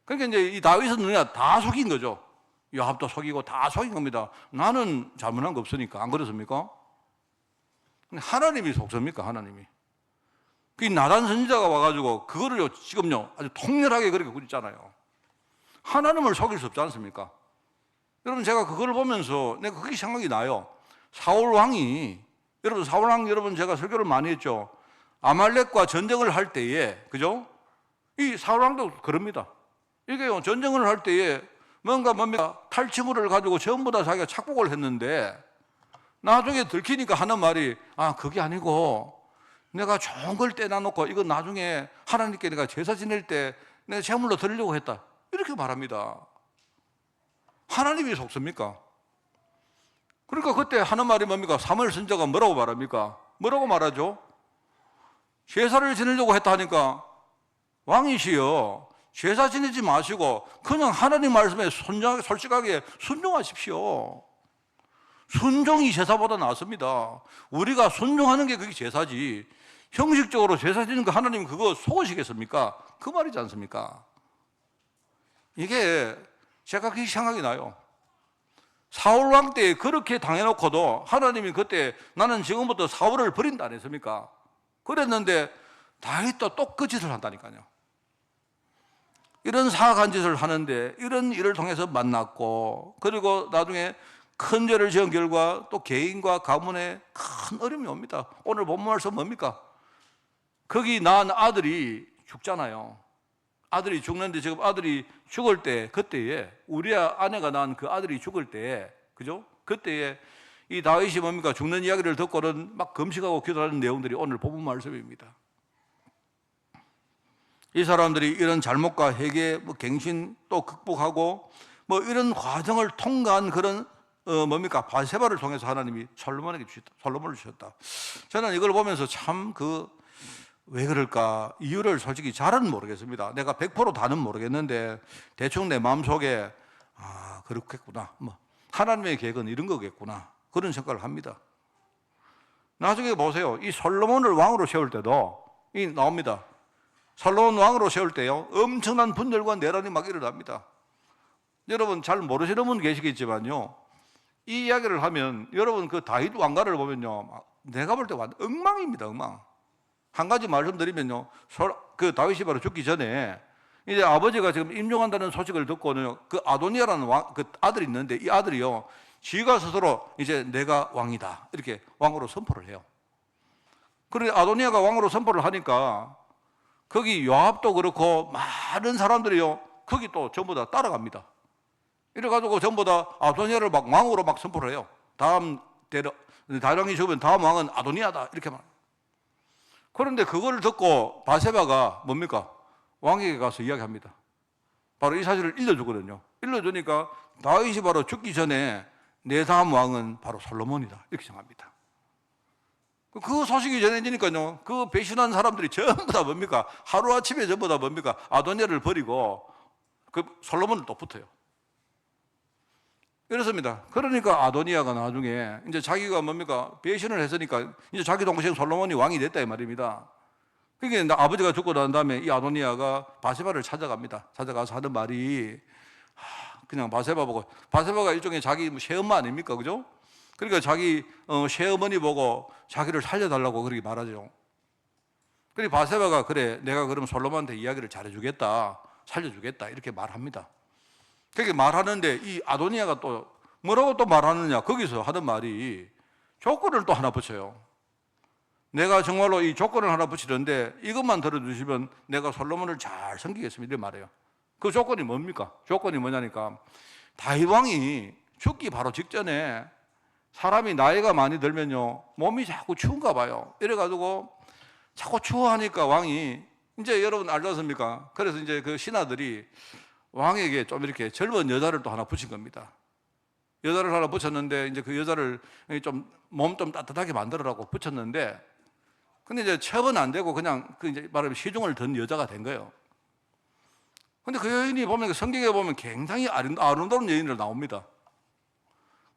그러니까 이제 이 다윗은 그냥 다 속인 거죠. 요압도 속이고 다 속인 겁니다. 나는 잘못한 거 없으니까 안 그렇습니까? 하나님이 속습니까? 하나님이. 그 나단 선지자가 와가지고 그거를 지금요 아주 통렬하게 그렇게 굳있잖아요. 하나님을 속일 수 없지 않습니까? 여러분 제가 그걸 보면서 내가 그게 생각이 나요. 사울 왕이 여러분 제가 설교를 많이 했죠. 아말렉과 전쟁을 할 때에 그죠? 이 사울 왕도 그럽니다. 이게 전쟁을 할 때에 뭔가 탈취물을 가지고 전부 다 자기가 착복을 했는데 나중에 들키니까 하는 말이 그게 아니고 내가 좋은 걸 떼놔놓고 이거 나중에 하나님께 내가 제사 지낼 때 내가 제물로 드리려고 했다 이렇게 말합니다. 하나님이 속습니까? 그러니까 그때 하는 말이 뭡니까? 사무엘 선지자가 뭐라고 말합니까? 뭐라고 말하죠? 제사를 지내려고 했다 하니까 왕이시여 제사 지내지 마시고 그냥 하나님 말씀에 솔직하게 순종하십시오. 순종이 제사보다 낫습니다. 우리가 순종하는 게 그게 제사지, 형식적으로 제사 지는 거 하나님 그거 속으시겠습니까? 그 말이지 않습니까? 이게 제가 그게 생각이 나요. 사울 왕 때 그렇게 당해놓고도 하나님이 그때 나는 지금부터 사울을 버린다 안 했습니까? 그랬는데 다윗도 또 그 짓을 한다니까요. 이런 사악한 짓을 하는데 이런 일을 통해서 만났고, 그리고 나중에 큰 죄를 지은 결과 또 개인과 가문에 큰 어려움이 옵니다. 오늘 본문 말씀 뭡니까? 거기 낳은 아들이 죽잖아요. 아들이 죽는데 지금 아들이 죽을 때, 그때에 우리아 아내가 낳은 그 아들이 죽을 때, 그죠? 그때에 이 다윗이 뭡니까? 죽는 이야기를 듣고는 막 금식하고 기도하는 내용들이 오늘 본문 말씀입니다. 이 사람들이 이런 잘못과 회개, 갱신 또 극복하고 이런 과정을 통과한 그런 뭡니까? 바세바를 통해서 하나님이 솔로몬을 주셨다. 저는 이걸 보면서 참 왜 그럴까? 이유를 솔직히 잘은 모르겠습니다. 내가 100% 다는 모르겠는데 대충 내 마음속에 그렇겠구나. 하나님의 계획은 이런 거겠구나. 그런 생각을 합니다. 나중에 보세요. 이 솔로몬을 왕으로 세울 때도 이 나옵니다. 솔로몬 왕으로 세울 때요, 엄청난 분열과 내란이 막 일어납니다. 여러분 잘 모르시는 분 계시겠지만요, 이 이야기를 하면 여러분 그 다윗 왕가를 보면요, 내가 볼 때 완전 엉망입니다. 엉망. 한 가지 말씀드리면요, 그 다윗이 바로 죽기 전에 이제 아버지가 지금 임종한다는 소식을 듣고는 그 아도니아라는 그 아들이 있는데, 이 아들이요, 지가 스스로 이제 내가 왕이다 이렇게 왕으로 선포를 해요. 그런데 아도니아가 왕으로 선포를 하니까 거기 요압도 그렇고 많은 사람들이요, 거기 또 전부 다 따라갑니다. 이래가지고 전부 다 아도니아를 막 왕으로 막 선포를 해요. 다음 다윗왕이 죽으면 다음 왕은 아도니아다 이렇게 말. 그런데 그걸 듣고 바세바가 뭡니까? 왕에게 가서 이야기합니다. 바로 이 사실을 일러주거든요. 일러주니까 다윗이 바로 죽기 전에 내 다음 왕은 바로 솔로몬이다 이렇게 생각합니다. 그 소식이 전해지니까요, 그 배신한 사람들이 전부 다 뭡니까? 하루아침에 전부 다 뭡니까? 아도니아를 버리고 그 솔로몬을 또 붙어요. 이렇습니다. 그러니까 아도니아가 나중에 이제 자기가 뭡니까? 배신을 했으니까 이제 자기 동생 솔로몬이 왕이 됐다 이 말입니다. 그러니까 아버지가 죽고 난 다음에 이 아도니아가 바세바를 찾아갑니다. 찾아가서 하는 말이 그냥 바세바 보고, 바세바가 일종의 자기 새엄마 아닙니까? 그죠? 그러니까 자기 새어머니 보고 자기를 살려달라고 그렇게 말하죠. 그리고 바세바가 그래, 내가 그럼 솔로몬한테 이야기를 잘해주겠다, 살려주겠다 이렇게 말합니다. 그렇게 말하는데 이 아도니아가 또 뭐라고 또 말하느냐? 거기서 하는 말이 조건을 또 하나 붙여요. 내가 정말로 이 조건을 하나 붙이는데 이것만 들어주시면 내가 솔로몬을 잘 섬기겠습니다 이렇게 말해요. 그 조건이 뭡니까? 조건이 뭐냐니까, 다윗 왕이 죽기 바로 직전에 사람이 나이가 많이 들면요, 몸이 자꾸 추운가 봐요. 이래가지고 자꾸 추워하니까 왕이, 이제 여러분 알지 않습니까? 그래서 이제 그 신하들이 왕에게 좀 이렇게 젊은 여자를 또 하나 붙인 겁니다. 여자를 하나 붙였는데 이제 그 여자를 몸 좀 따뜻하게 만들어라고 붙였는데, 근데 이제 첩은 안 되고 그냥 그 이제 말하면 시중을 든 여자가 된 거예요. 근데 그 여인이 보면, 성경에 보면 굉장히 아름다운 여인으로 나옵니다.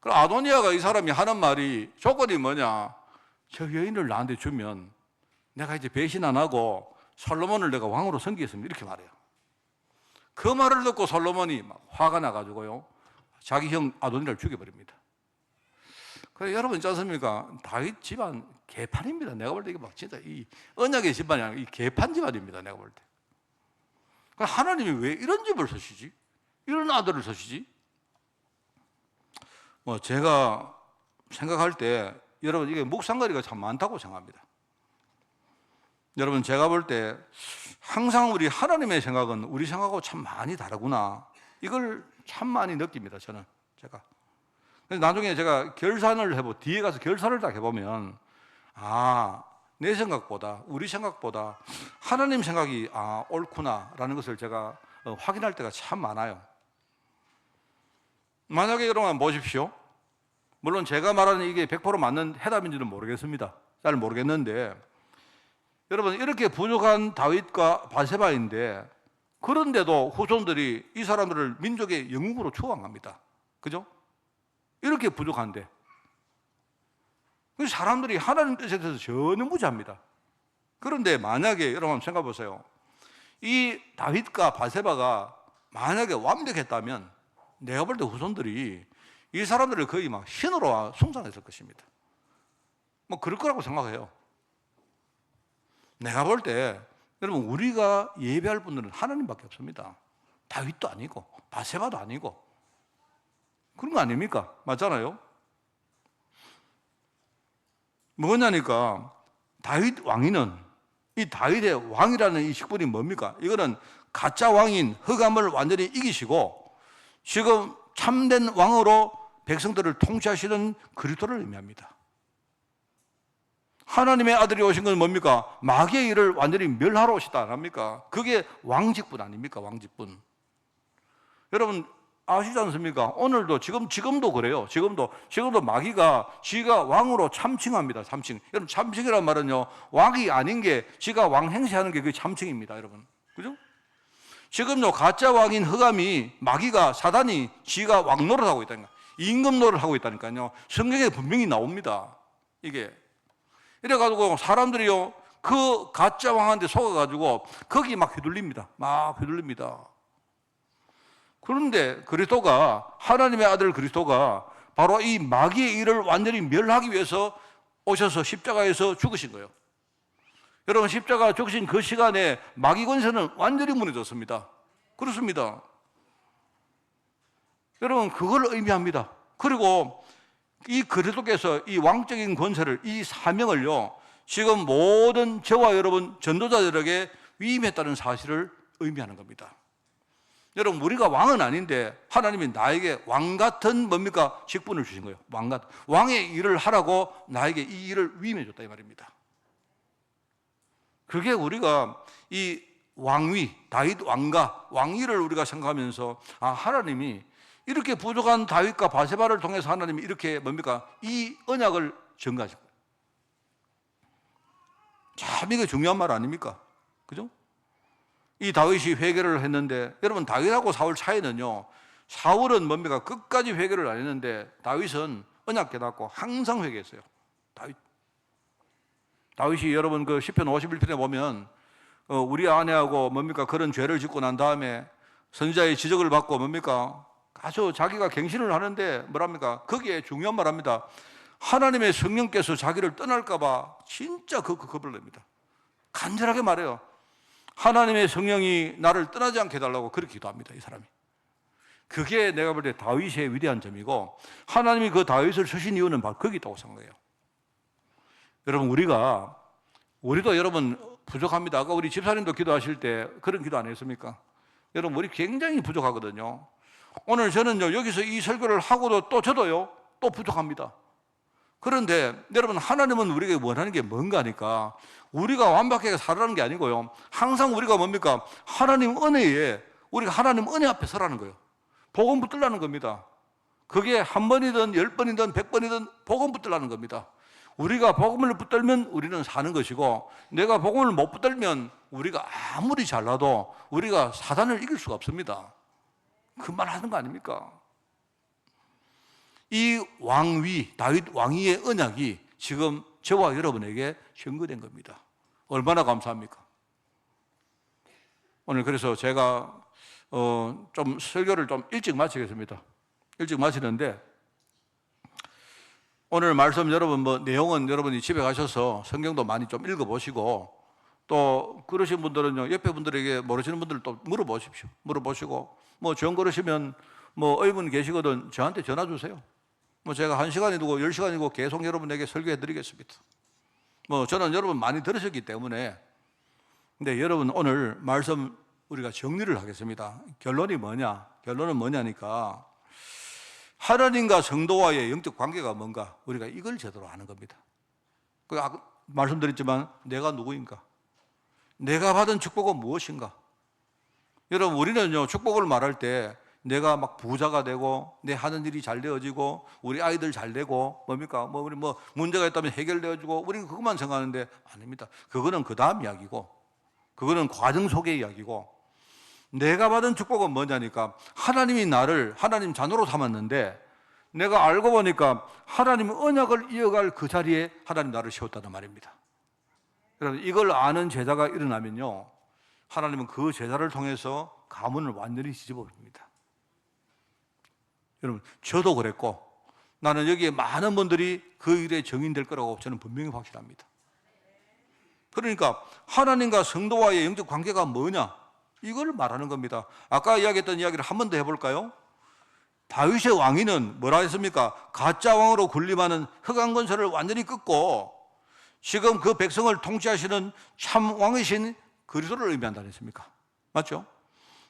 그럼 아도니아가 이 사람이 하는 말이, 조건이 뭐냐? 저 여인을 나한테 주면 내가 이제 배신 안 하고 솔로몬을 내가 왕으로 섬기겠습니다 이렇게 말해요. 그 말을 듣고 솔로몬이 막 화가 나가지고요, 자기 형 아도니아를 죽여버립니다. 그래, 여러분 있지 않습니까? 다윗 집안 개판입니다. 내가 볼 때 이게 막 진짜 이 언약의 집안이 아니고 이 개판 집안입니다. 내가 볼 때. 하나님이 왜 이런 집을 서시지? 이런 아들을 서시지? 제가 생각할 때 여러분 이게 묵상거리가 참 많다고 생각합니다. 여러분 제가 볼 때 항상 우리 하나님의 생각은 우리 생각하고 참 많이 다르구나, 이걸 참 많이 느낍니다. 저는 제가. 그래서 나중에 제가 결산을 뒤에 가서 결산을 딱 해보면, 내 생각보다, 우리 생각보다 하나님 생각이 옳구나라는 것을 제가 확인할 때가 참 많아요. 만약에 여러분 보십시오. 물론 제가 말하는 이게 100% 맞는 해답인지는 모르겠습니다. 잘 모르겠는데, 여러분 이렇게 부족한 다윗과 바세바인데 그런데도 후손들이 이 사람들을 민족의 영웅으로 추앙합니다. 그죠? 이렇게 부족한데 사람들이 하나님 뜻에 대해서 전혀 무지합니다. 그런데 만약에 여러분 한번 생각해 보세요. 이 다윗과 바세바가 만약에 완벽했다면 내가 볼 때 후손들이 이 사람들을 거의 막 신으로 숭상했을 것입니다. 뭐 그럴 거라고 생각해요. 내가 볼 때 여러분 우리가 예배할 분들은 하나님밖에 없습니다. 다윗도 아니고 바세바도 아니고 그런 거 아닙니까? 맞잖아요. 뭐냐니까 다윗 왕위는 이 다윗의 왕이라는 이 직분이 뭡니까? 이거는 가짜 왕인 흑암을 완전히 이기시고 지금 참된 왕으로 백성들을 통치하시는 그리스도를 의미합니다. 하나님의 아들이 오신 건 뭡니까? 마귀의 일을 완전히 멸하러 오시다 안 합니까? 그게 왕직분 아닙니까? 왕직분. 여러분 아시지 않습니까? 오늘도 지금도 그래요. 지금도 마귀가 지가 왕으로 참칭합니다. 참칭. 여러분 참칭이란 말은요 왕이 아닌 게 지가 왕 행세하는 게 그게 참칭입니다. 여러분 그죠? 지금요 가짜 왕인 흑암이 마귀가 사단이 지가 왕 노릇하고 있다니까 임금 노릇하고 있다니까요. 성경에 분명히 나옵니다. 이게 이래가지고 사람들이요 그 가짜 왕한테 속아가지고 거기 막 휘둘립니다. 막 휘둘립니다. 그런데 그리스도가 하나님의 아들 그리스도가 바로 이 마귀의 일을 완전히 멸하기 위해서 오셔서 십자가에서 죽으신 거예요. 여러분 십자가 죽으신 그 시간에 마귀 권세는 완전히 무너졌습니다. 그렇습니다. 여러분 그걸 의미합니다. 그리고 이 그리스도께서 이 왕적인 권세를 이 사명을요 지금 모든 저와 여러분 전도자들에게 위임했다는 사실을 의미하는 겁니다. 여러분 우리가 왕은 아닌데 하나님이 나에게 왕 같은 뭡니까? 직분을 주신 거예요. 왕 같은 왕의 일을 하라고 나에게 이 일을 위임해 줬다 이 말입니다. 그게 우리가 이 왕위, 다윗 왕가, 왕위를 우리가 생각하면서 아 하나님이 이렇게 부족한 다윗과 바세바를 통해서 하나님이 이렇게 뭡니까? 이 언약을 전가하신 거예요. 참 이게 중요한 말 아닙니까? 그죠? 이 다윗이 회개를 했는데 여러분 다윗하고 사울 차이는요 사울은 뭡니까? 끝까지 회개를 안 했는데 다윗은 언약 깨닫고 항상 회개했어요. 다윗이 여러분 그 시편 51편에 보면 우리 아내하고 뭡니까? 그런 죄를 짓고 난 다음에 선지자의 지적을 받고 뭡니까? 아주 자기가 갱신을 하는데 뭐랍니까? 거기에 중요한 말 합니다. 하나님의 성령께서 자기를 떠날까 봐 진짜 겁을 냅니다. 간절하게 말해요. 하나님의 성령이 나를 떠나지 않게 해달라고 그렇게 기도합니다. 이 사람이. 그게 내가 볼 때 다윗의 위대한 점이고 하나님이 그 다윗을 쓰신 이유는 바로 거기 있다고 생각해요. 여러분 우리도 여러분 부족합니다. 아까 우리 집사님도 기도하실 때 그런 기도 안 했습니까? 여러분 우리 굉장히 부족하거든요. 오늘 저는요 여기서 이 설교를 하고도 또 저도요 또 부족합니다. 그런데 여러분 하나님은 우리에게 원하는 게 뭔가 하니까 우리가 완벽하게 살아가는 게 아니고요 항상 우리가 뭡니까? 하나님 은혜에 우리가 하나님 은혜 앞에 서라는 거예요. 복음 붙들라는 겁니다. 그게 한 번이든 10번이든 100번이든 복음 붙들라는 겁니다. 우리가 복음을 붙들면 우리는 사는 것이고 내가 복음을 못 붙들면 우리가 아무리 잘나도 우리가 사단을 이길 수가 없습니다. 그 말 하는 거 아닙니까? 이 왕위, 다윗 왕위의 언약이 지금 저와 여러분에게 증거된 겁니다. 얼마나 감사합니까? 오늘 그래서 제가 좀 설교를 좀 일찍 마치겠습니다. 일찍 마치는데 오늘 말씀 여러분 내용은 여러분이 집에 가셔서 성경도 많이 좀 읽어보시고 또 그러신 분들은요 옆에 분들에게 모르시는 분들 또 물어보십시오. 물어보시고 정 그러시면 의문 계시거든 저한테 전화 주세요. 제가 1시간이고 10시간이고 계속 여러분에게 설교해 드리겠습니다. 저는 여러분 많이 들으셨기 때문에 근데 여러분 오늘 말씀 우리가 정리를 하겠습니다. 결론이 뭐냐? 결론은 뭐냐니까 하나님과 성도와의 영적 관계가 뭔가 우리가 이걸 제대로 아는 겁니다. 아까 말씀드렸지만 내가 누구인가? 내가 받은 축복은 무엇인가? 여러분 우리는요 축복을 말할 때 내가 막 부자가 되고 내 하는 일이 잘 되어지고 우리 아이들 잘 되고 뭡니까? 우리 문제가 있다면 해결되어지고 우리는 그것만 생각하는데 아닙니다. 그거는 그 다음 이야기고 그거는 과정 속의 이야기고 내가 받은 축복은 뭐냐니까 하나님이 나를 하나님 자녀로 삼았는데 내가 알고 보니까 하나님 언약을 이어갈 그 자리에 하나님 나를 세웠다는 말입니다. 여러분 이걸 아는 제자가 일어나면요 하나님은 그 제자를 통해서 가문을 완전히 뒤집어 버립니다. 여러분 저도 그랬고 나는 여기에 많은 분들이 그 일에 정인될 거라고 저는 분명히 확실합니다. 그러니까 하나님과 성도와의 영적 관계가 뭐냐 이걸 말하는 겁니다. 아까 이야기했던 이야기를 한 번 더 해볼까요? 다윗의 왕위는 뭐라 했습니까? 가짜 왕으로 군림하는 흑암 권세를 완전히 끊고 지금 그 백성을 통치하시는 참 왕이신 그리스도를 의미한다 했습니까? 맞죠?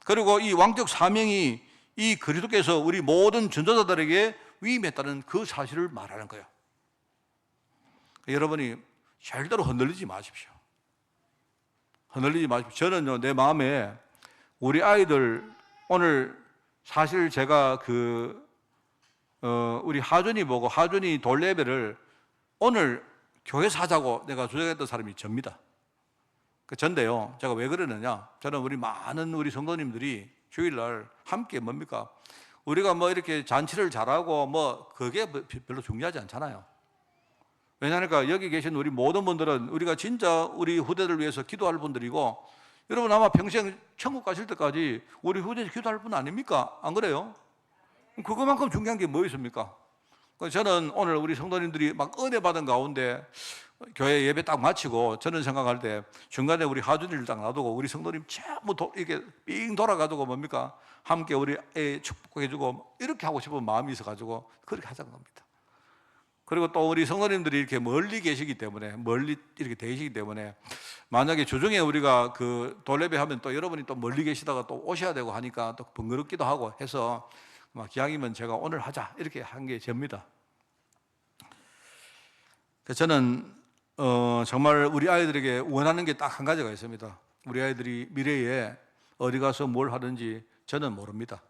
그리고 이 왕적 사명이 이 그리스도께서 우리 모든 전도자들에게 위임했다는 그 사실을 말하는 거예요. 여러분이 절대로 흔들리지 마십시오. 흔들리지 마십시오. 저는요, 내 마음에 우리 아이들 오늘 사실 제가 우리 하준이 보고 하준이 돌 예배를 오늘 교회 사자고 내가 주장했던 사람이 접니다. 전데요. 제가 왜 그러느냐? 저는 우리 많은 우리 성도님들이 주일날 함께 뭡니까? 우리가 이렇게 잔치를 잘하고 그게 별로 중요하지 않잖아요. 왜냐하니까 여기 계신 우리 모든 분들은 우리가 진짜 우리 후대를 위해서 기도할 분들이고 여러분 아마 평생 천국 가실 때까지 우리 후대 기도할 분 아닙니까? 안 그래요? 그거만큼 중요한 게 뭐 있습니까? 저는 오늘 우리 성도님들이 막 은혜 받은 가운데 교회 예배 딱 마치고 저는 생각할 때 중간에 우리 하준이를 딱 놔두고 우리 성도님 전부 이렇게 삥 돌아가지고 뭡니까? 함께 우리 애 축복해주고 이렇게 하고 싶은 마음이 있어가지고 그렇게 하자는 겁니다. 그리고 또 우리 성도님들이 이렇게 멀리 계시기 때문에 멀리 이렇게 계시기 때문에 만약에 주중에 우리가 그 돌예배 하면 또 여러분이 또 멀리 계시다가 또 오셔야 되고 하니까 또 번거롭기도 하고 해서 기왕이면 제가 오늘 하자 이렇게 한 게 접니다. 저는 정말 우리 아이들에게 원하는 게 딱 한 가지가 있습니다. 우리 아이들이 미래에 어디 가서 뭘 하든지 저는 모릅니다.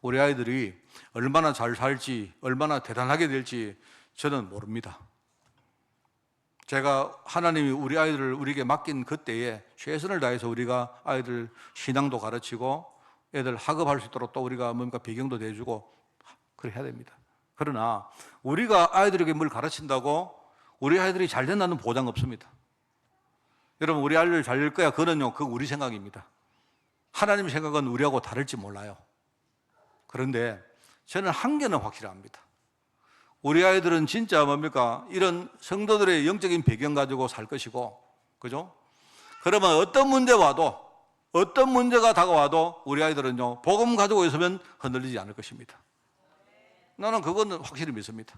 우리 아이들이 얼마나 잘 살지 얼마나 대단하게 될지 저는 모릅니다. 제가 하나님이 우리 아이들을 우리에게 맡긴 그때에 최선을 다해서 우리가 아이들 신앙도 가르치고 애들 학업할 수 있도록 또 우리가 뭔가 배경도 내주고 그래 해야 됩니다. 그러나 우리가 아이들에게 뭘 가르친다고 우리 아이들이 잘 된다는 보장 없습니다. 여러분 우리 아이들 잘 될 거야 그거는요 그건 우리 생각입니다. 하나님 생각은 우리하고 다를지 몰라요. 그런데 저는 한 개는 확실합니다. 우리 아이들은 진짜 뭡니까? 이런 성도들의 영적인 배경 가지고 살 것이고, 그죠? 그러면 어떤 문제 와도, 어떤 문제가 다가와도 우리 아이들은요, 복음 가지고 있으면 흔들리지 않을 것입니다. 나는 그거는 확실히 믿습니다.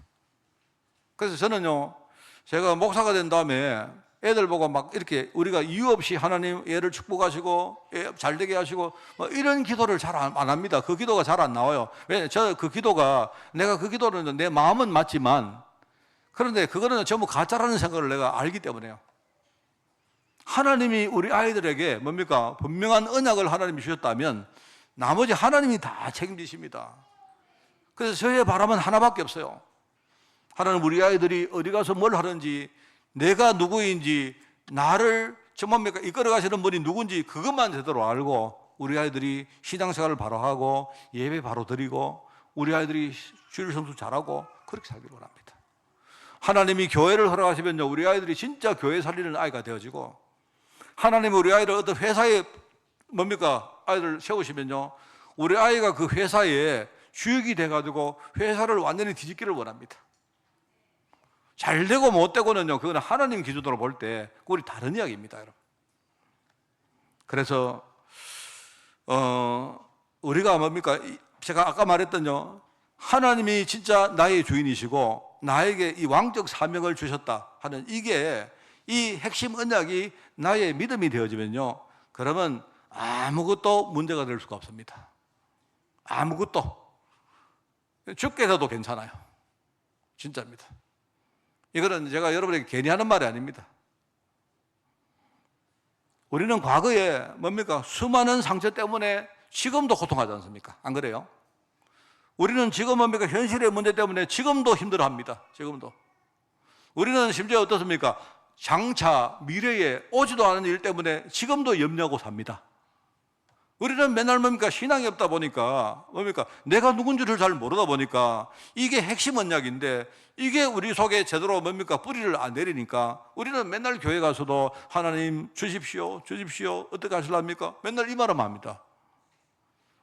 그래서 저는요, 제가 목사가 된 다음에 애들 보고 막 이렇게 우리가 이유 없이 하나님 애를 축복하시고 애 잘 되게 하시고 이런 기도를 잘 안 합니다. 그 기도가 잘 안 나와요. 왜? 저 그 기도가 내가 그 기도는 내 마음은 맞지만 그런데 그거는 전부 가짜라는 생각을 내가 알기 때문에요. 하나님이 우리 아이들에게 뭡니까? 분명한 언약을 하나님이 주셨다면 나머지 하나님이 다 책임지십니다. 그래서 저의 바람은 하나밖에 없어요. 하나님 우리 아이들이 어디 가서 뭘 하는지 내가 누구인지 나를 정말 이끌어 가시는 분이 누군지 그것만 제대로 알고 우리 아이들이 신앙생활을 바로 하고 예배 바로 드리고 우리 아이들이 주일 성수 잘하고 그렇게 살기를 원합니다. 하나님이 교회를 허락하시면요 우리 아이들이 진짜 교회 살리는 아이가 되어지고 하나님이 우리 아이를 어떤 회사에 아이를 세우시면요 우리 아이가 그 회사에 주역이 돼가지고 회사를 완전히 뒤집기를 원합니다. 잘 되고 못 되고는요, 그거는 하나님 기준으로 볼 때, 그건 다른 이야기입니다, 여러분. 그래서, 우리가 제가 아까 말했던요, 하나님이 진짜 나의 주인이시고, 나에게 이 왕적 사명을 주셨다 하는 이게, 이 핵심 언약이 나의 믿음이 되어지면요, 그러면 아무것도 문제가 될 수가 없습니다. 아무것도. 죽게 돼도 괜찮아요. 진짜입니다. 이거는 제가 여러분에게 괜히 하는 말이 아닙니다. 우리는 과거에 수많은 상처 때문에 지금도 고통하지 않습니까? 안 그래요? 우리는 지금 뭡니까? 현실의 문제 때문에 지금도 힘들어합니다. 지금도. 우리는 심지어 어떻습니까? 장차 미래에 오지도 않은 일 때문에 지금도 염려하고 삽니다. 우리는 맨날 뭡니까? 신앙이 없다 보니까 뭡니까? 내가 누군지를 잘 모르다 보니까 이게 핵심 언약인데 이게 우리 속에 제대로 뭡니까? 뿌리를 안 내리니까 우리는 맨날 교회 가서도 하나님 주십시오, 주십시오. 어떻게 하실랍니까? 맨날 이 말만 합니다.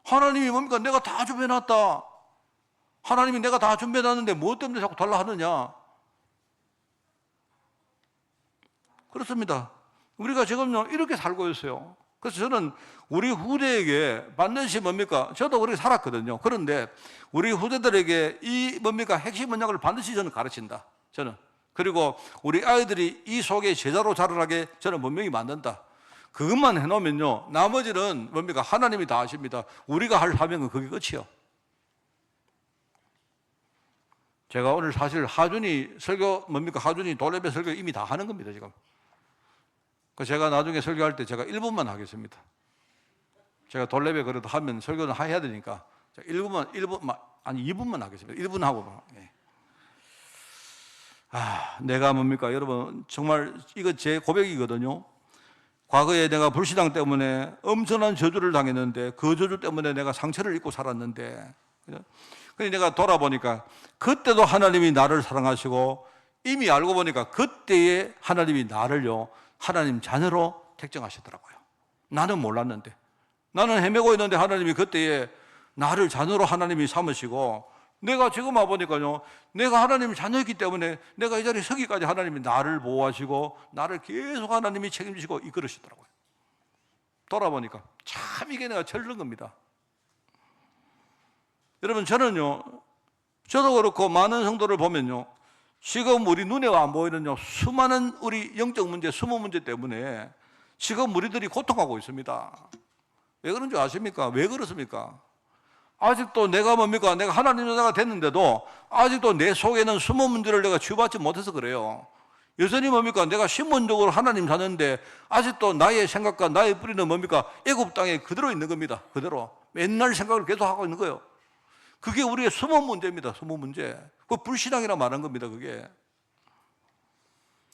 하나님이 뭡니까? 내가 다 준비해놨다. 하나님이 내가 다 준비해놨는데 무엇 때문에 자꾸 달라 하느냐? 그렇습니다. 우리가 지금 이렇게 살고 있어요. 그래서 저는 우리 후대에게 반드시 뭡니까? 저도 그렇게 살았거든요. 그런데 우리 후대들에게 이 뭡니까? 핵심 언약을 반드시 저는 가르친다. 저는. 그리고 우리 아이들이 이 속에 제자로 자라나게 저는 분명히 만든다. 그것만 해놓으면요. 나머지는 뭡니까? 하나님이 다 하십니다. 우리가 할 사명은 그게 끝이요. 제가 오늘 사실 하준이 설교 뭡니까? 하준이 돌레배 설교 이미 다 하는 겁니다, 지금. 그 제가 나중에 설교할 때 제가 1분만 하겠습니다. 제가 돌레배 그래도 하면 설교는 해야 되니까 1분만 아니 2분만 하겠습니다. 1분 하고. 예. 내가 뭡니까? 여러분 정말 이거 제 고백이거든요. 과거에 내가 불신앙 때문에 엄청난 저주를 당했는데 그 저주 때문에 내가 상처를 입고 살았는데 그래서 내가 돌아보니까 그때도 하나님이 나를 사랑하시고 이미 알고 보니까 그때에 하나님이 나를요 하나님 자녀로 택정하시더라고요. 나는 몰랐는데 나는 헤매고 있는데 하나님이 그때에 나를 자녀로 하나님이 삼으시고 내가 지금 와보니까요 내가 하나님의 자녀이기 때문에 내가 이 자리에 서기까지 하나님이 나를 보호하시고 나를 계속 하나님이 책임지시고 이끌으시더라고요. 돌아보니까 참 이게 내가 철든 겁니다. 여러분 저는요 저도 그렇고 많은 성도를 보면요 지금 우리 눈에 안 보이는 수많은 우리 영적 문제, 수모 문제 때문에 지금 우리들이 고통하고 있습니다. 왜 그런지 아십니까? 왜 그렇습니까? 아직도 내가 뭡니까? 내가 하나님 여자가 됐는데도 아직도 내 속에는 수모 문제를 내가 치유받지 못해서 그래요. 여전히 뭡니까? 내가 신분적으로 하나님 자녀인데 아직도 나의 생각과 나의 뿌리는 뭡니까? 애굽 땅에 그대로 있는 겁니다. 그대로. 맨날 생각을 계속 하고 있는 거예요. 그게 우리의 수모 문제입니다. 수모 문제. 그 불신앙이라 말한 겁니다. 그게.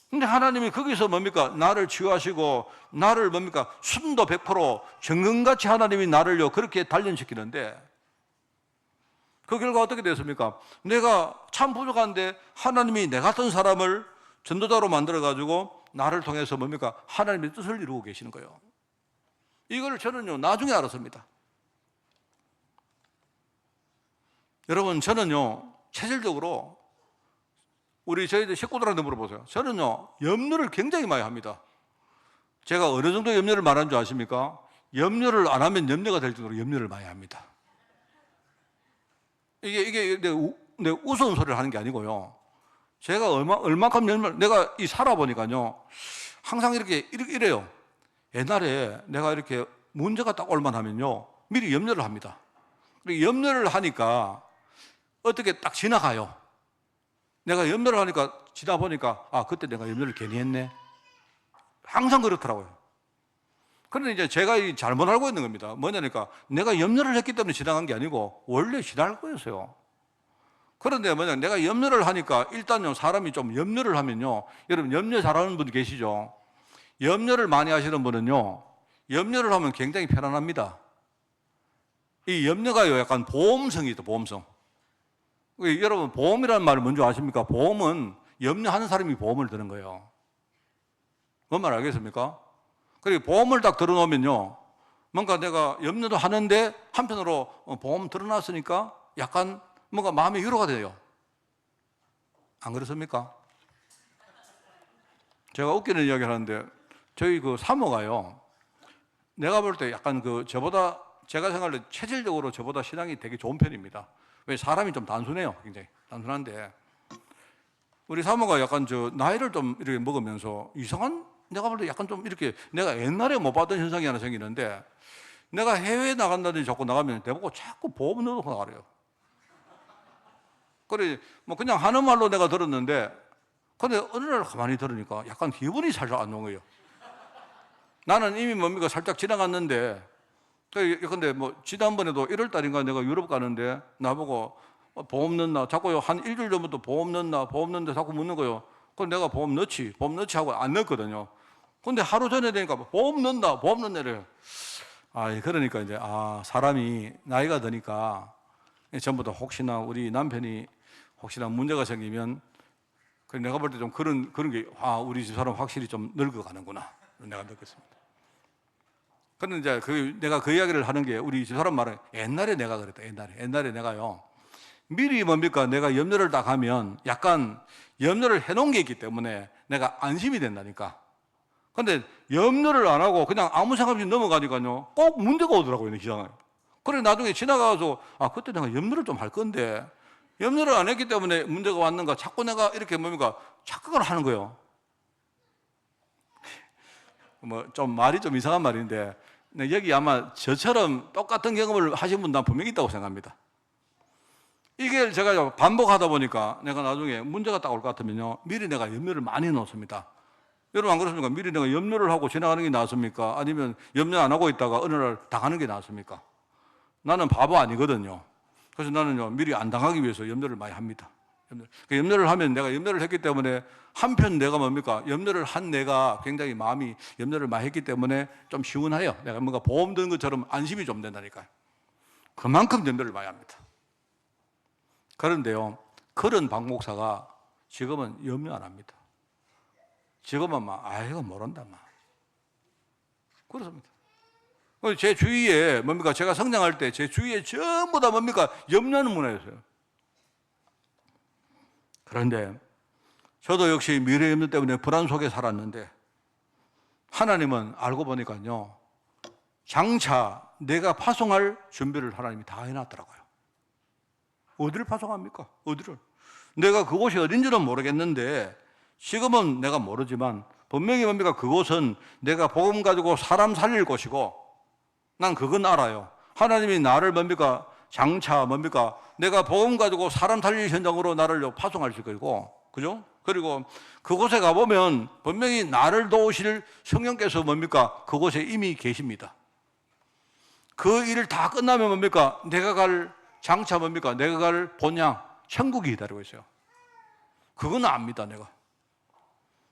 근데 하나님이 거기서 뭡니까? 나를 치유하시고 나를 뭡니까? 순도 100% 정금같이 하나님이 나를요 그렇게 단련시키는데 그 결과 어떻게 됐습니까? 내가 참 부족한데 하나님이 내 같은 사람을 전도자로 만들어가지고 나를 통해서 뭡니까? 하나님의 뜻을 이루고 계시는 거예요. 이걸 저는요 나중에 알았습니다. 여러분 저는요 체질적으로 저희들 식구들한테 물어보세요. 저는요 염려를 굉장히 많이 합니다. 제가 어느 정도 염려를 말하는 줄 아십니까? 염려를 안 하면 염려가 될 정도로 염려를 많이 합니다. 이게 내 우스운 소리를 하는 게 아니고요. 제가 얼마큼 내가 살아보니까요 항상 이래요. 옛날에 내가 이렇게 문제가 딱 올만 하면요 미리 염려를 합니다. 염려를 하니까 어떻게 딱 지나가요. 내가 염려를 하니까 지나보니까 그때 내가 염려를 괜히 했네. 항상 그렇더라고요. 그런데 이제 제가 잘못 알고 있는 겁니다. 뭐냐니까 내가 염려를 했기 때문에 지나간 게 아니고 원래 지날 거였어요. 그런데 내가 염려를 하니까 일단요 사람이 좀 염려를 하면요 여러분 염려 잘하는 분 계시죠? 염려를 많이 하시는 분은요 염려를 하면 굉장히 편안합니다. 이 염려가요 약간 보험성이 있다. 보험성. 여러분 보험이라는 말을 뭔지 아십니까? 보험은 염려하는 사람이 보험을 드는 거예요. 뭔 말 알겠습니까? 그리고 보험을 딱 들어놓으면요 뭔가 내가 염려도 하는데 한편으로 보험 들어놨으니까 약간 뭔가 마음의 위로가 돼요. 안 그렇습니까? 제가 웃기는 이야기를 하는데 저희 그 사모가요 내가 볼 때 약간 저보다 제가 생각할 때 체질적으로 저보다 신앙이 되게 좋은 편입니다. 왜 사람이 좀 단순해요. 굉장히 단순한데 우리 사모가 약간 나이를 좀 이렇게 먹으면서 이상한 내가 볼 때 약간 좀 이렇게 내가 옛날에 못 봤던 현상이 하나 생기는데 내가 해외에 나간다든지 자꾸 나가면 내보고 자꾸 보험 넣어놓고 나가래요. 그래 그냥 하는 말로 내가 들었는데 근데 어느 날 가만히 들으니까 약간 기분이 살짝 안 좋은 거예요. 나는 이미 뭡니까 살짝 지나갔는데 근데 뭐 지난번에도 1월 달인가 내가 유럽 가는데 나보고 보험 넣나 자꾸 한 일주일 전부터 보험 넣나 보험 넣는데 자꾸 묻는 거요. 그럼 내가 보험 넣지 하고 안 넣었거든요. 근데 하루 전에 되니까 보험 넣네래. 그러니까 이제 사람이 나이가 드니까 전부 다 혹시나 우리 남편이 혹시나 문제가 생기면 내가 볼 때 좀 그런 게 우리 집 사람 확실히 좀 늙어가는구나 내가 느꼈습니다. 그런데 이제 내가 그 이야기를 하는 게 우리 집 사람 말은 옛날에 내가 그랬다. 옛날에 내가요 미리 뭡니까 내가 염려를 딱 하면 약간 염려를 해놓은 게 있기 때문에 내가 안심이 된다니까. 근데 염려를 안 하고 그냥 아무 생각 없이 넘어가니까요 꼭 문제가 오더라고요 기장에. 그래 나중에 지나가서 그때 내가 염려를 좀 할 건데 염려를 안 했기 때문에 문제가 왔는가 자꾸 내가 이렇게 뭡니까 착각을 하는 거예요. 뭐 좀 말이 좀 이상한 말인데 여기 아마 저처럼 똑같은 경험을 하신 분 난 분명히 있다고 생각합니다. 이게 제가 반복하다 보니까 내가 나중에 문제가 딱 올 것 같으면요 미리 내가 염려를 많이 넣습니다. 여러분 안 그렇습니까? 미리 내가 염려를 하고 지나가는 게 나았습니까? 아니면 염려 안 하고 있다가 어느 날 당하는 게 나았습니까? 나는 바보 아니거든요. 그래서 나는요 미리 안 당하기 위해서 염려를 많이 합니다. 염려를 하면 내가 염려를 했기 때문에 한편 내가 뭡니까? 염려를 한 내가 굉장히 마음이 염려를 많이 했기 때문에 좀 시원해요. 내가 뭔가 보험 드는 것처럼 안심이 좀 된다니까요. 그만큼 염려를 많이 합니다. 그런데요 그런 박 목사가 지금은 염려 안 합니다. 지금은 이거 모른다 그렇습니다. 제 주위에 뭡니까 제가 성장할 때 제 주위에 전부 다 뭡니까 염려하는 문화였어요. 그런데 저도 역시 미래 염려 때문에 불안 속에 살았는데 하나님은 알고 보니까요 장차 내가 파송할 준비를 하나님이 다 해놨더라고요. 어디를 파송합니까? 어디를? 내가 그곳이 어딘지는 모르겠는데 지금은 내가 모르지만 분명히 뭡니까 그곳은 내가 복음 가지고 사람 살릴 곳이고 난 그건 알아요. 하나님이 나를 뭡니까 장차 뭡니까 내가 복음 가지고 사람 살릴 현장으로 나를 파송하실 거고 그죠? 그리고 그곳에 가보면 분명히 나를 도우실 성령께서 뭡니까 그곳에 이미 계십니다. 그 일을 다 끝나면 뭡니까 내가 갈 장차 뭡니까 내가 갈 본향 천국이 기다리고 있어요. 그건 압니다 내가.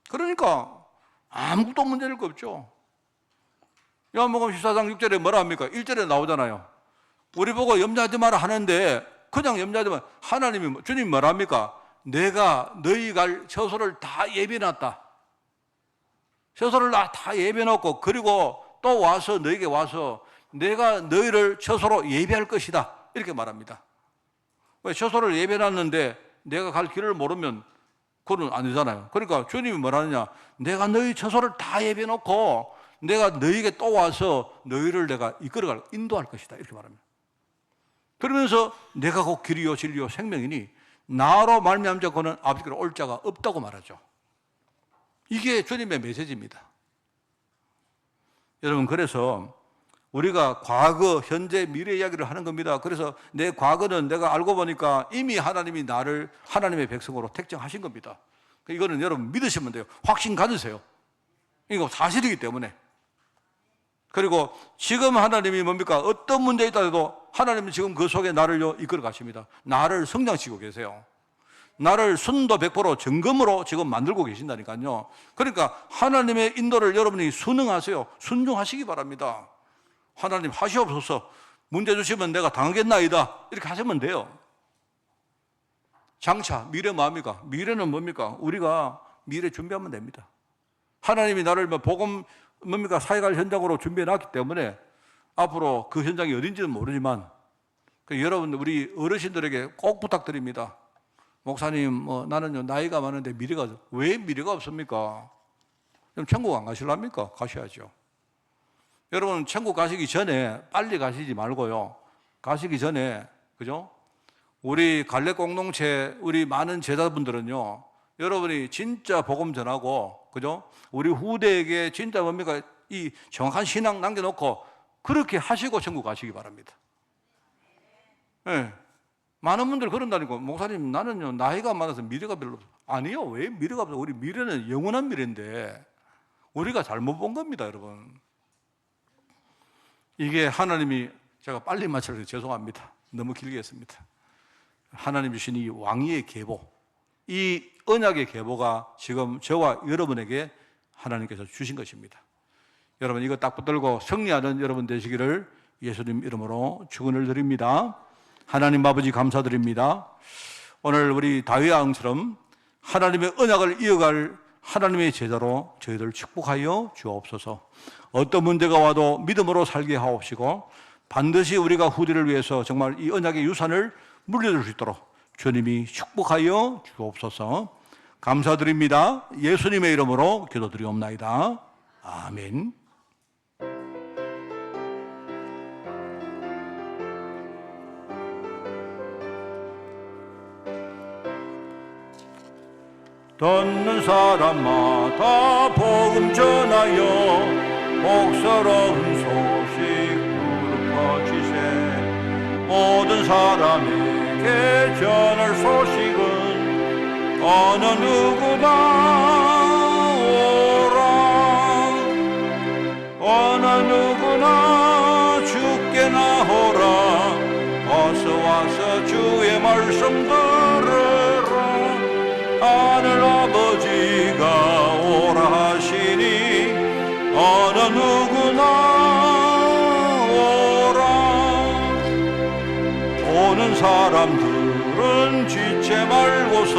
그러니까 아무것도 문제될 거 없죠. 요한복음 14장 6절에 뭐라 합니까? 1절에 나오잖아요. 우리 보고 염려하지 마라 하는데 그냥 염려하지 마라. 하나님이 주님 뭐라 합니까? 내가 너희 갈 처소를 다 예비해놨다. 처소를 다 예비해놓고 그리고 또 와서 너에게 와서 내가 너희를 처소로 예비할 것이다. 이렇게 말합니다. 왜 처소를 예비해놨는데 내가 갈 길을 모르면 그건 아니잖아요. 그러니까 주님이 뭐라느냐? 내가 너희 처소를 다 예비해놓고 내가 너희에게 또 와서 너희를 내가 이끌어갈 인도할 것이다. 이렇게 말합니다. 그러면서 내가 곧 길이요 진리요 생명이니 나로 말미암지 않고는 아버지께로 올 자가 없다고 말하죠. 이게 주님의 메시지입니다. 여러분 그래서 우리가 과거, 현재, 미래 이야기를 하는 겁니다. 그래서 내 과거는 내가 알고 보니까 이미 하나님이 나를 하나님의 백성으로 택정하신 겁니다. 이거는 여러분 믿으시면 돼요. 확신 가지세요. 이거 사실이기 때문에. 그리고 지금 하나님이 뭡니까? 어떤 문제에 있다 해도 하나님은 지금 그 속에 나를 이끌어 가십니다. 나를 성장시키고 계세요. 나를 순도 100% 정금으로 지금 만들고 계신다니까요. 그러니까 하나님의 인도를 여러분이 순응하세요. 순종하시기 바랍니다. 하나님 하시옵소서. 문제 주시면 내가 당하겠나이다. 이렇게 하시면 돼요. 장차 미래 뭐합니까? 미래는 뭡니까? 우리가 미래 준비하면 됩니다. 하나님이 나를 복음 뭡니까? 사역할 현장으로 준비해 놨기 때문에 앞으로 그 현장이 어딘지는 모르지만 여러분 우리 어르신들에게 꼭 부탁드립니다. 목사님 나는 나이가 많은데 미래가 왜 미래가 없습니까? 그럼 천국 안 가실랍니까? 가셔야죠. 여러분 천국 가시기 전에 빨리 가시지 말고요. 가시기 전에 그죠? 우리 갈래 공동체 우리 많은 제자분들은요. 여러분이 진짜 복음 전하고 그죠? 우리 후대에게 진짜 뭡니까? 이 정확한 신앙 남겨놓고 그렇게 하시고 천국 가시기 바랍니다. 네. 많은 분들 그런다니까. 목사님 나는요 나이가 많아서 미래가 별로 없어. 아니요. 왜 미래가 없어? 우리 미래는 영원한 미래인데 우리가 잘못 본 겁니다 여러분. 이게 하나님이, 제가 빨리 맞춰서 죄송합니다. 너무 길게 했습니다. 하나님 주신 이 왕위의 계보, 이 언약의 계보가 지금 저와 여러분에게 하나님께서 주신 것입니다. 여러분 이거 딱 붙들고 승리하는 여러분 되시기를 예수님 이름으로 축원을 드립니다. 하나님 아버지 감사드립니다. 오늘 우리 다윗 왕처럼 하나님의 언약을 이어갈 하나님의 제자로 저희들 축복하여 주옵소서. 어떤 문제가 와도 믿음으로 살게 하옵시고 반드시 우리가 후대를 위해서 정말 이 언약의 유산을 물려줄 수 있도록 주님이 축복하여 주옵소서. 감사드립니다. 예수님의 이름으로 기도드리옵나이다. 아멘. 듣는 사람마다 복음 전하여 복스러운 소식 퍼지세. 모든 사람에게 전할 소식은 어느 누구나 오라. 어느 누구나 주께 나오라. 어서 와서 주의 말씀 들으라. 하늘 아버지가 오라 하시니 어느 누구나 오라. 오는 사람들은 지체 말고서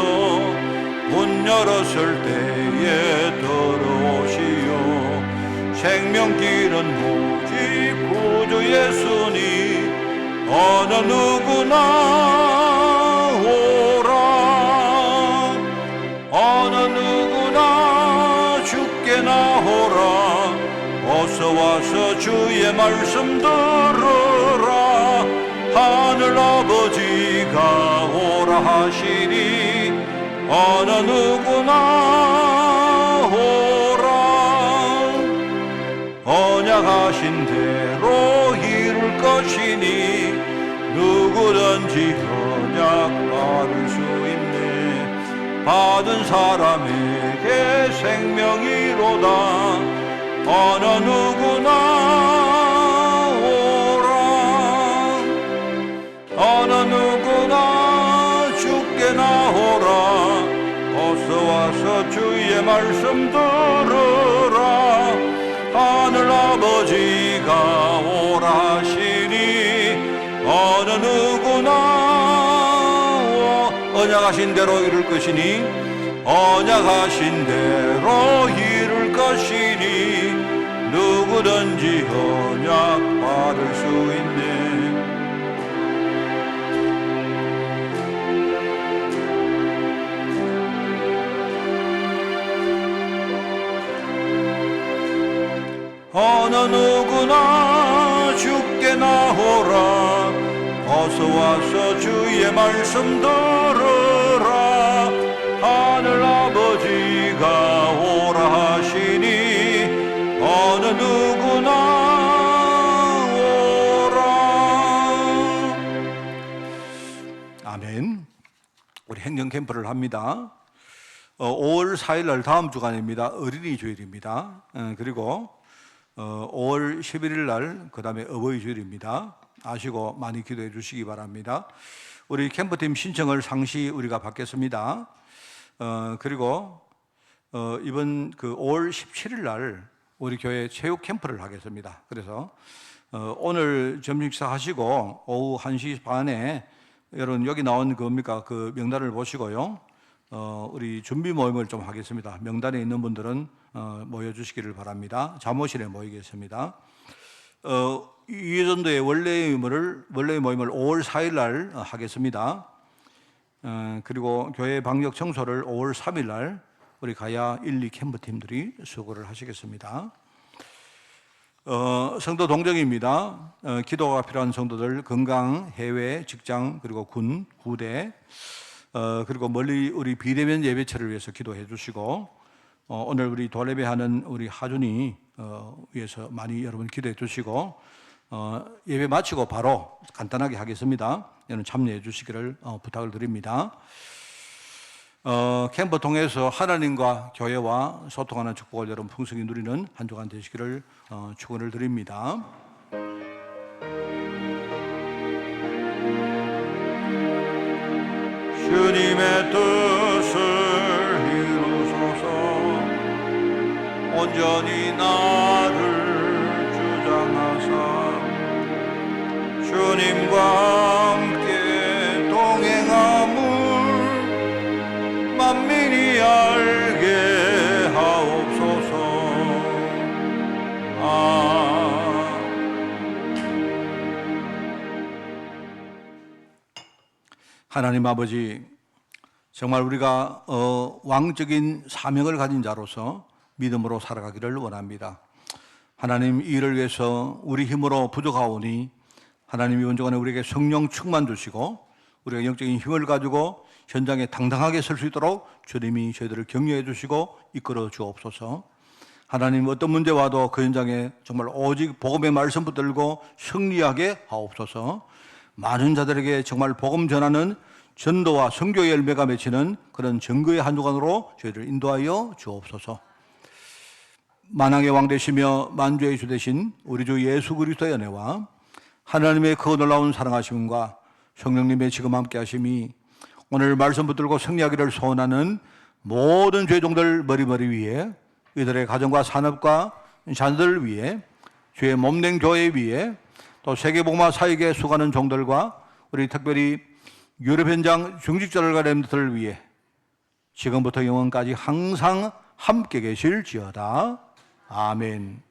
문 열었을 때에 들어오시오. 생명길은 오직 구주 예수니 어느 누구나 오라. 어느 누구나 주께 나오라. 어서 와서 주의 말씀 들으라. 하늘 아버지가 오라 하시니 어느 누구나 오라. 언약하신 대로 이룰 것이니 누구든지 언약 받을 수 있네. 받은 사람에게 생명이로다. 어느 누구나 오라. 어느 누구나 주께 나오라. 어서 와서 주의 말씀 들으라. 하늘 아버지가 오라 하시니 어느 누구나 언약하신 대로 이룰 것이니 언약하신 대로 이룰 것이니 누구든지 언약 받을 수 있네. 어느 누구나 주께 나오라. 어서 와서 주의 말씀 들으라. 하늘 아버지가 오라 하시니 어느 누구나 오라. 아멘. 우리 행정 캠프를 합니다. 5월 4일 날 다음 주간입니다. 어린이 주일입니다. 그리고 5월 11일 날 그 다음에 어버이 주일입니다. 아시고 많이 기도해 주시기 바랍니다. 우리 캠프팀 신청을 상시 우리가 받겠습니다. 그리고 이번 그 5월 17일 날 우리 교회 체육 캠프를 하겠습니다. 그래서 오늘 점심식사 하시고 오후 1시 반에 여러분 여기 나온 겁니까? 그 명단을 보시고요. 우리 준비 모임을 좀 하겠습니다. 명단에 있는 분들은 모여주시기를 바랍니다. 자모실에 모이겠습니다. 이전도의 원래 모임을 5월 4일 날 하겠습니다. 그리고 교회 방역 청소를 5월 3일 날 우리 가야 1, 2 캠프팀들이 수고를 하시겠습니다. 성도 동정입니다. 기도가 필요한 성도들 건강, 해외, 직장, 그리고 군, 구대, 그리고 멀리 우리 비대면 예배처를 위해서 기도해 주시고 오늘 우리 도례배하는 우리 하준이 위해서 많이 여러분 기도해 주시고 예배 마치고 바로 간단하게 하겠습니다. 여러분 참여해 주시기를 부탁을 드립니다. 캠프 통해서 하나님과 교회와 소통하는 축복을 여러분 풍성히 누리는 한 주간 되시기를 축원을 드립니다. 주님의 뜻을 이루소서. 온전히 나를 주장하사 주님과 함께 동행함을 만민이 알게 하옵소서. 하나님 아버지, 정말 우리가 왕적인 사명을 가진 자로서 믿음으로 살아가기를 원합니다. 하나님, 이 일을 위해서 우리 힘으로 부족하오니 하나님이 온전히 우리에게 성령 충만 주시고 우리가 영적인 힘을 가지고 현장에 당당하게 설 수 있도록 주님이 저희들을 격려해 주시고 이끌어 주옵소서. 하나님, 어떤 문제 와도 그 현장에 정말 오직 복음의 말씀 붙들고 승리하게 하옵소서. 많은 자들에게 정말 복음 전하는 전도와 선교의 열매가 맺히는 그런 증거의 한 주간으로 저희를 인도하여 주옵소서. 만왕의 왕 되시며 만주의 주 되신 우리 주 예수 그리스도의 은혜와 하나님의 그 놀라운 사랑하심과 성령님의 지금 함께 하심이 오늘 말씀 붙들고 승리하기를 소원하는 모든 죄종들 머리머리 위에, 이들의 가정과 산업과 자녀들 위에, 주의 몸된 교회 위에, 또 세계복음화 사역에 수고하는 종들과 우리 특별히 유럽 현장 중직자들과 렘들을 위해 지금부터 영원까지 항상 함께 계실지어다. 아멘.